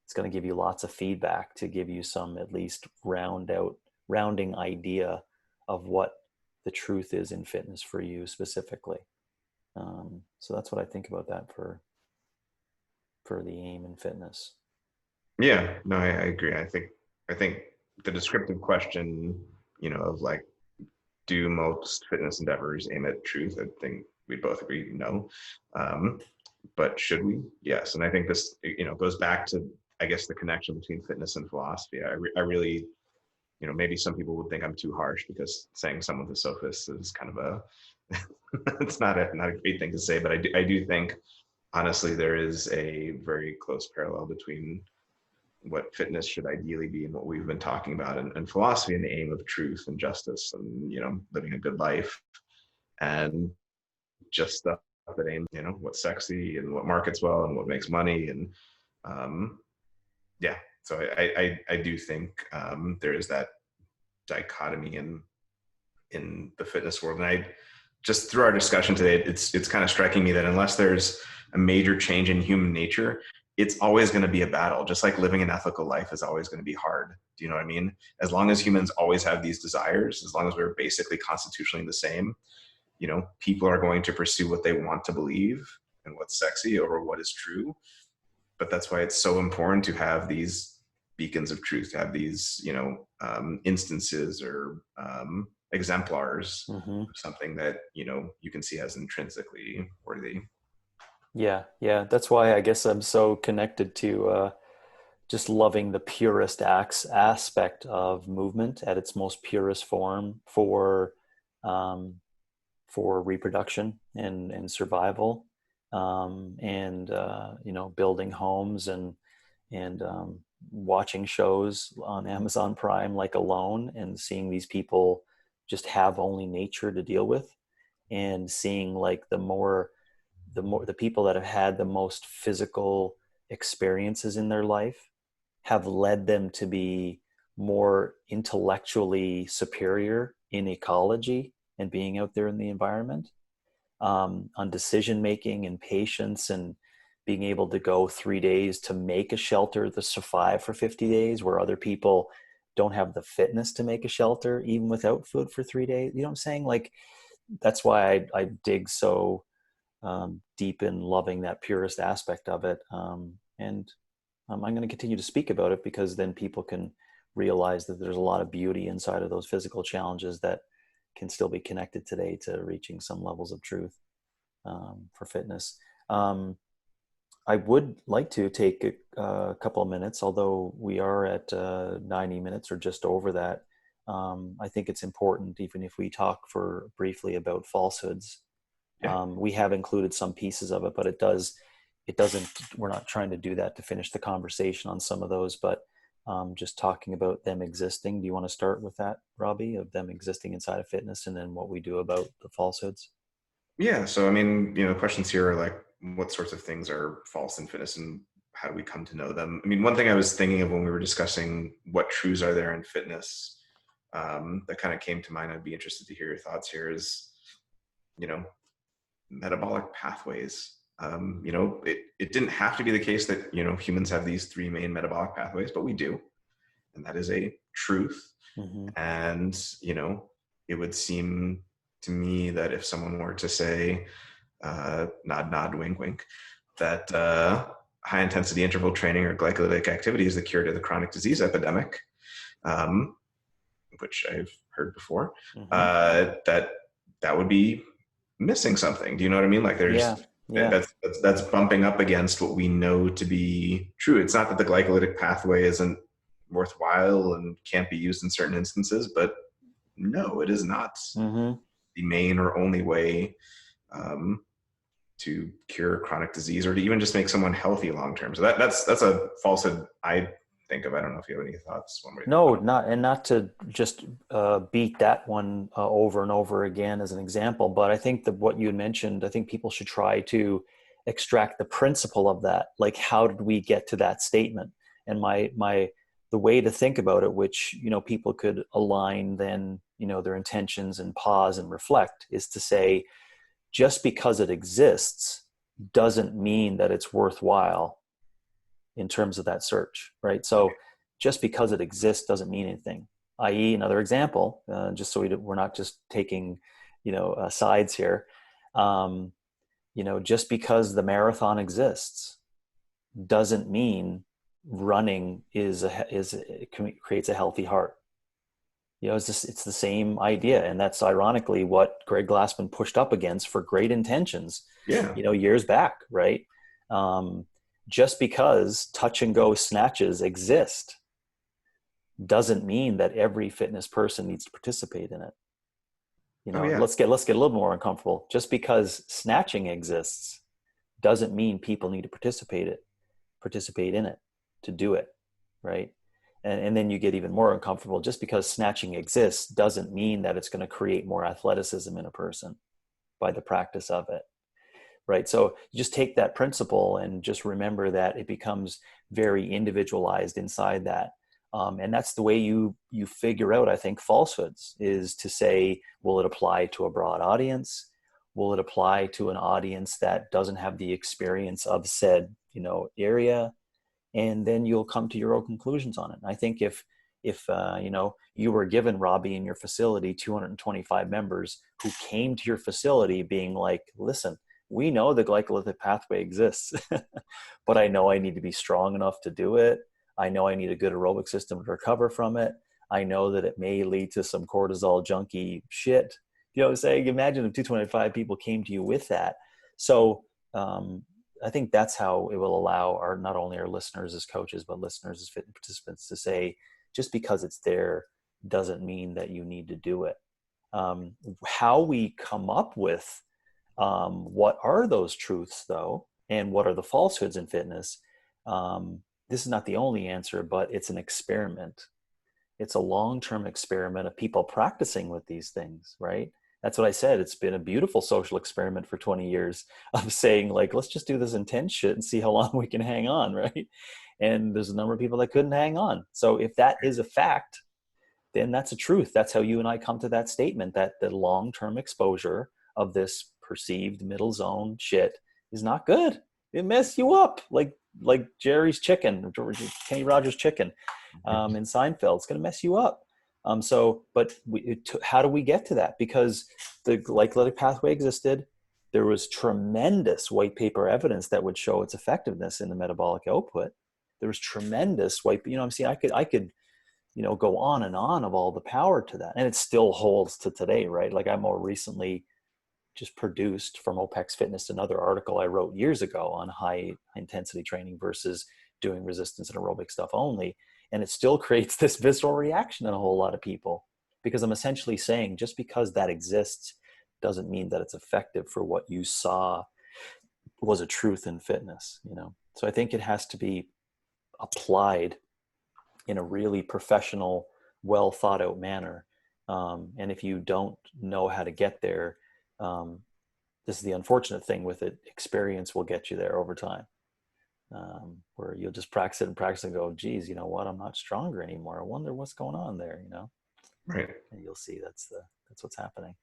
It's going to give you lots of feedback to give you some at least rounding idea of what the truth is in fitness for you specifically. So that's what I think about that for the aim in fitness. Yeah, no, I agree. I think the descriptive question, of like, do most fitness endeavors aim at truth? I think we both agree no. but should we? Yes. And I think this, goes back to, I guess, the connection between fitness and philosophy. I really, maybe some people would think I'm too harsh because saying someone's a sophist is kind of a, it's not a great thing to say, but I do think, honestly, there is a very close parallel between what fitness should ideally be and what we've been talking about, and philosophy and the aim of truth and justice and, living a good life, and just stuff that aims, what's sexy and what markets well and what makes money. And um, yeah, so I do think there is that dichotomy in the fitness world. And I just, through our discussion today, it's kind of striking me that unless there's a major change in human nature, it's always going to be a battle. Just like living an ethical life is always going to be hard. Do you know what I mean? As long as humans always have these desires, as long as we're basically constitutionally the same, people are going to pursue what they want to believe and what's sexy over what is true. But that's why it's so important to have these beacons of truth, to have these, instances or exemplars Mm-hmm. of something that, you can see as intrinsically worthy. Yeah, yeah. That's why I guess I'm so connected to just loving the purest aspect of movement at its most purest form um, for reproduction and survival, and building homes and watching shows on Amazon Prime like Alone, and seeing these people just have only nature to deal with, and seeing like the people that have had the most physical experiences in their life have led them to be more intellectually superior in ecology and being out there in the environment, on decision making and patience, and being able to go 3 days to make a shelter to survive for 50 days, where other people don't have the fitness to make a shelter even without food for 3 days. You know what I'm saying? Like, that's why I dig so deep in loving that purest aspect of it. And I'm going to continue to speak about it, because then people can realize that there's a lot of beauty inside of those physical challenges that can still be connected today to reaching some levels of truth for fitness. I would like to take a couple of minutes, although we are at 90 minutes or just over that. I think it's important, even if we talk for briefly about falsehoods. Yeah. We have included some pieces of it, but it doesn't, we're not trying to do that to finish the conversation on some of those, but just talking about them existing. Do you want to start with that, Robbie, of them existing inside of fitness, and then what we do about the falsehoods? Yeah. So, I mean, questions here are like, what sorts of things are false in fitness and how do we come to know them? I mean, one thing I was thinking of when we were discussing what truths are there in fitness, that kind of came to mind, I'd be interested to hear your thoughts here, is, metabolic pathways. It didn't have to be the case that, humans have these three main metabolic pathways, but we do. And that is a truth. Mm-hmm. And, it would seem to me that if someone were to say, nod, nod, wink, wink, that high intensity interval training or glycolytic activity is the cure to the chronic disease epidemic, which I've heard before, Mm-hmm. that would be missing something. Do you know what I mean? Like, Yeah. there's Yeah. that's bumping up against what we know to be true. It's not that the glycolytic pathway isn't worthwhile and can't be used in certain instances, but no, it is not Mm-hmm. the main or only way to cure chronic disease or to even just make someone healthy long term. So that's a falsehood I think of. I don't know if you have any thoughts one way or the No, other. not to just beat that one over and over again as an example, but I think that what you had mentioned, I think people should try to extract the principle of that. Like, how did we get to that statement? And the way to think about it, which, people could align then, their intentions and pause and reflect, is to say, just because it exists doesn't mean that it's worthwhile in terms of that search, right? So just because it exists doesn't mean anything. I.e., another example, just so we're not just taking, sides here. Um, just because the marathon exists doesn't mean running creates a healthy heart. it's the same idea. And that's ironically what Greg Glassman pushed up against for great intentions, Yeah. years back, right? Um, just because touch and go snatches exist doesn't mean that every fitness person needs to participate in it. Oh yeah. Let's get a little more uncomfortable. Just because snatching exists doesn't mean people need to participate in it, to do it, right? And then you get even more uncomfortable. Just because snatching exists doesn't mean that it's going to create more athleticism in a person by the practice of it, right? So you just take that principle and just remember that it becomes very individualized inside that. And that's the way you figure out, I think, falsehoods, is to say, will it apply to a broad audience? Will it apply to an audience that doesn't have the experience of said, area? And then you'll come to your own conclusions on it. And I think if you were given, Robbie, in your facility 225 members who came to your facility being like, listen, we know the glycolytic pathway exists, but I know I need to be strong enough to do it. I know I need a good aerobic system to recover from it. I know that it may lead to some cortisol junkie shit. Saying, imagine if 225 people came to you with that. So I think that's how it will allow not only our listeners as coaches, but listeners as fitness participants to say, just because it's there doesn't mean that you need to do it. How we come up with what are those truths, though, and what are the falsehoods in fitness? This is not the only answer, but it's an experiment. It's a long-term experiment of people practicing with these things, right? That's what I said. It's been a beautiful social experiment for 20 years of saying, like, let's just do this intense shit and see how long we can hang on, right? And there's a number of people that couldn't hang on. So if that is a fact, then that's a truth. That's how you and I come to that statement, that the long-term exposure of this perceived middle zone shit is not good. It messes you up, like Jerry's chicken, Kenny Rogers' chicken in Seinfeld. It's going to mess you up. But how do we get to that? Because the glycolytic pathway existed. There was tremendous white paper evidence that would show its effectiveness in the metabolic output. There was tremendous I could go on and on of all the power to that. And it still holds to today, right? Like I more recently just produced from OPEX Fitness another article I wrote years ago on high intensity training versus doing resistance and aerobic stuff only. And it still creates this visceral reaction in a whole lot of people, because I'm essentially saying just because that exists doesn't mean that it's effective for what you saw was a truth in fitness, So I think it has to be applied in a really professional, well thought out manner. And if you don't know how to get there, this is the unfortunate thing with it. Experience will get you there over time, where you'll just practice it and practice and go, geez, you know what? I'm not stronger anymore. I wonder what's going on there, Right. And you'll see that's what's happening.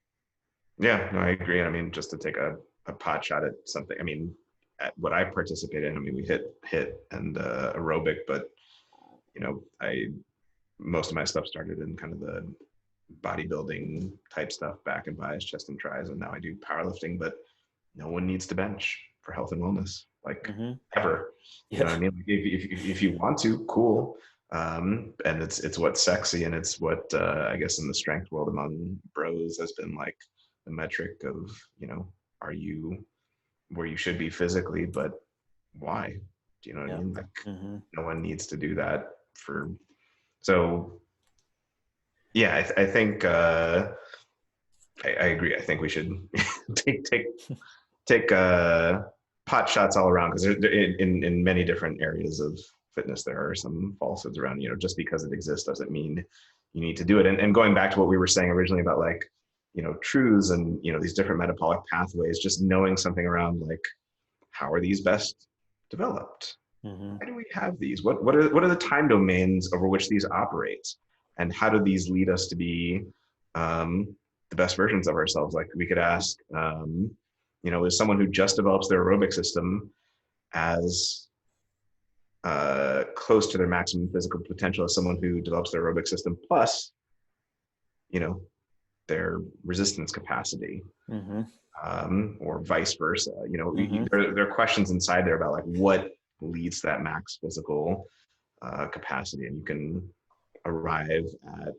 Yeah, no, I agree. I mean, just to take a pot shot at something, I mean, at what I participate in, I mean, we hit and aerobic, but most of my stuff started in kind of the bodybuilding type stuff back in bias, chest and tris, and now I do powerlifting, but no one needs to bench for health and wellness, like ever. You know what I mean? Like if you want to, cool. And it's what's sexy, and it's what I guess in the strength world among bros has been like the metric of, are you where you should be physically, but why? Do you know what I mean? Like no one needs to do that so yeah, I think I agree. I think we should take pot shots all around, because in many different areas of fitness there are some falsehoods around. Just because it exists doesn't mean you need to do it. And going back to what we were saying originally about like truths and these different metabolic pathways, just knowing something around like how are these best developed? Why do we have these? What are the time domains over which these operate? And how do these lead us to be the best versions of ourselves? Like we could ask, is someone who just develops their aerobic system as close to their maximum physical potential as someone who develops their aerobic system plus, their resistance capacity, or vice versa? There are questions inside there about like what leads to that max physical capacity, and you can arrive at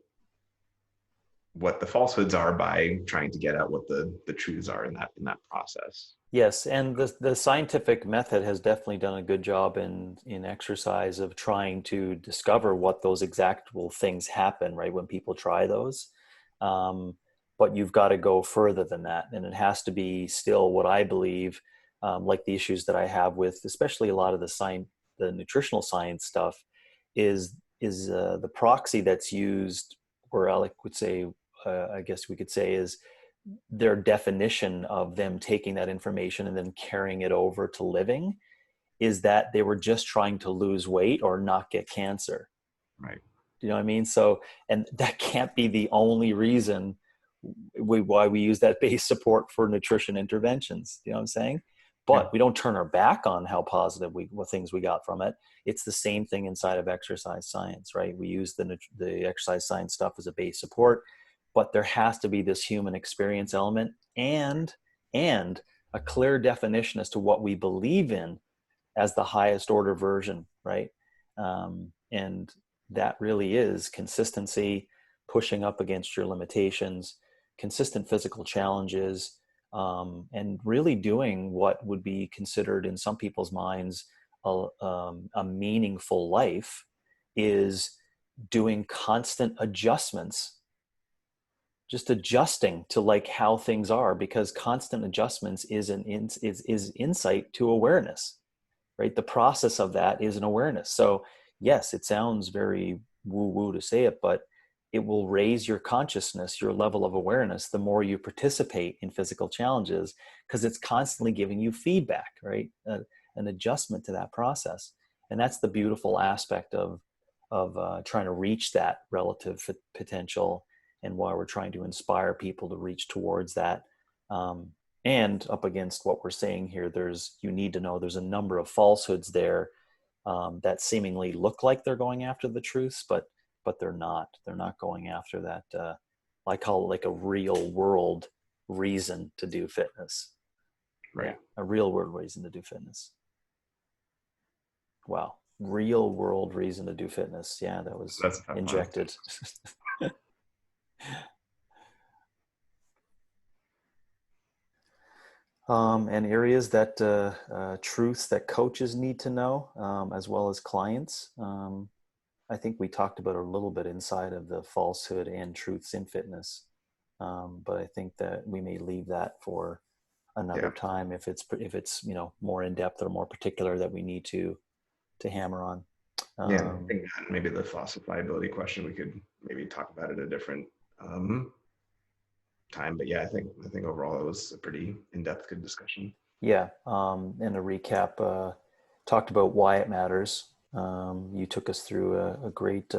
what the falsehoods are by trying to get at what the truths are in that process. Yes, and the scientific method has definitely done a good job in exercise of trying to discover what those exactable things happen, right, when people try those. Um, but you've got to go further than that, and it has to be still what I believe, like the issues that I have with, especially a lot of the nutritional science stuff, is the proxy that's used, or Alec would say, I guess we could say, is their definition of them taking that information and then carrying it over to living is that they were just trying to lose weight or not get cancer. Right. Do you know what I mean? So, and that can't be the only reason why we use that base support for nutrition interventions. You know what I'm saying? Yeah. But we don't turn our back on how positive what things we got from it. It's the same thing inside of exercise science, right? We use the exercise science stuff as a base support, but there has to be this human experience element and a clear definition as to what we believe in as the highest order version, right? And that really is consistency, pushing up against your limitations, consistent physical challenges, and really doing what would be considered in some people's minds a meaningful life is doing constant adjustments, just adjusting to like how things are, because constant adjustments is insight to awareness, right? The process of that is an awareness. So yes, it sounds very woo woo to say it, but it will raise your consciousness, your level of awareness, the more you participate in physical challenges, because it's constantly giving you feedback, right? An adjustment to that process. And that's the beautiful aspect of trying to reach that relative potential, and why we're trying to inspire people to reach towards that. And up against what we're saying here, you need to know there's a number of falsehoods there that seemingly look like they're going after the truths, but they're not. They're not going after that. I call it like a real world reason to do fitness. Right. Yeah, a real world reason to do fitness. Wow, real world reason to do fitness. Yeah, that was That's a tough one. injected. And areas that truths that coaches need to know, as well as clients. I think we talked about a little bit inside of the falsehood and truths in fitness, but I think that we may leave that for another Yeah. time if it's more in depth or more particular that we need to hammer on. Yeah. I think that maybe the falsifiability question we could maybe talk about at a different time. But yeah, I think overall it was a pretty in-depth good discussion. Yeah, and a recap, talked about why it matters. You took us through a great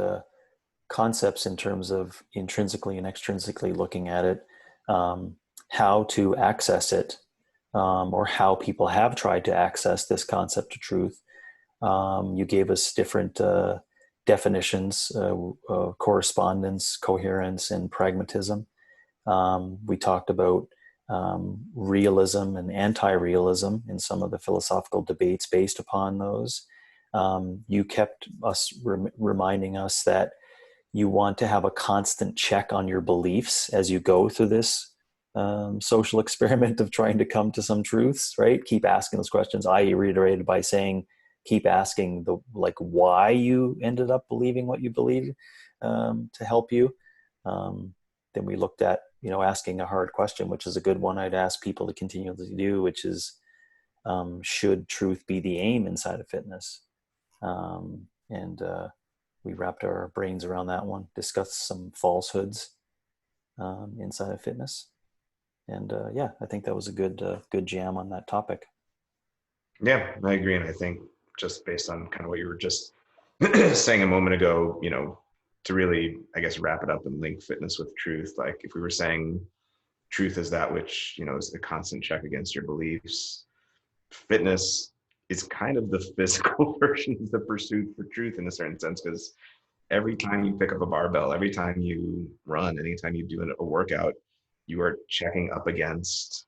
concepts in terms of intrinsically and extrinsically looking at it, how to access it, or how people have tried to access this concept of truth. You gave us different definitions, correspondence, coherence, and pragmatism. We talked about realism and anti-realism in some of the philosophical debates based upon those. You kept us reminding us that you want to have a constant check on your beliefs as you go through this social experiment of trying to come to some truths, right? Keep asking those questions. I reiterated by saying, keep asking why you ended up believing what you believe, to help you. Then we looked at, asking a hard question, which is a good one I'd ask people to continually do, which is, should truth be the aim inside of fitness? And we wrapped our brains around that one, discussed some falsehoods inside of fitness. And yeah, I think that was a good jam on that topic. Yeah, I agree. And I think just based on kind of what you were just saying a moment ago, to really, I guess, wrap it up and link fitness with truth. Like if we were saying truth is that which, is the constant check against your beliefs, fitness is kind of the physical version of the pursuit for truth in a certain sense, because every time you pick up a barbell, every time you run, anytime you do a workout, you are checking up against,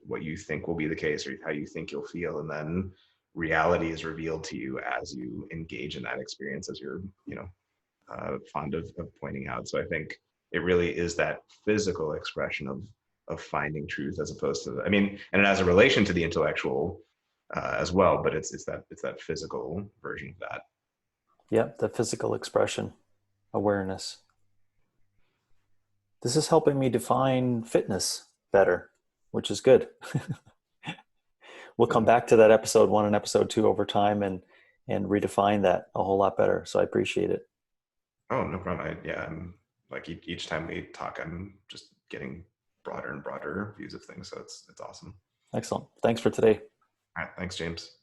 what you think will be the case or how you think you'll feel. And then reality is revealed to you as you engage in that experience, as you're, fond of pointing out. So I think it really is that physical expression of finding truth, as opposed to, I mean, and it has a relation to the intellectual as well, but it's that physical version of that. Yep, the physical expression, awareness. This is helping me define fitness better, which is good. We'll come back to that episode 1 and episode 2 over time and redefine that a whole lot better. So I appreciate it. Oh, no problem. I'm like each time we talk, I'm just getting broader and broader views of things. So it's awesome. Excellent. Thanks for today. All right. Thanks, James.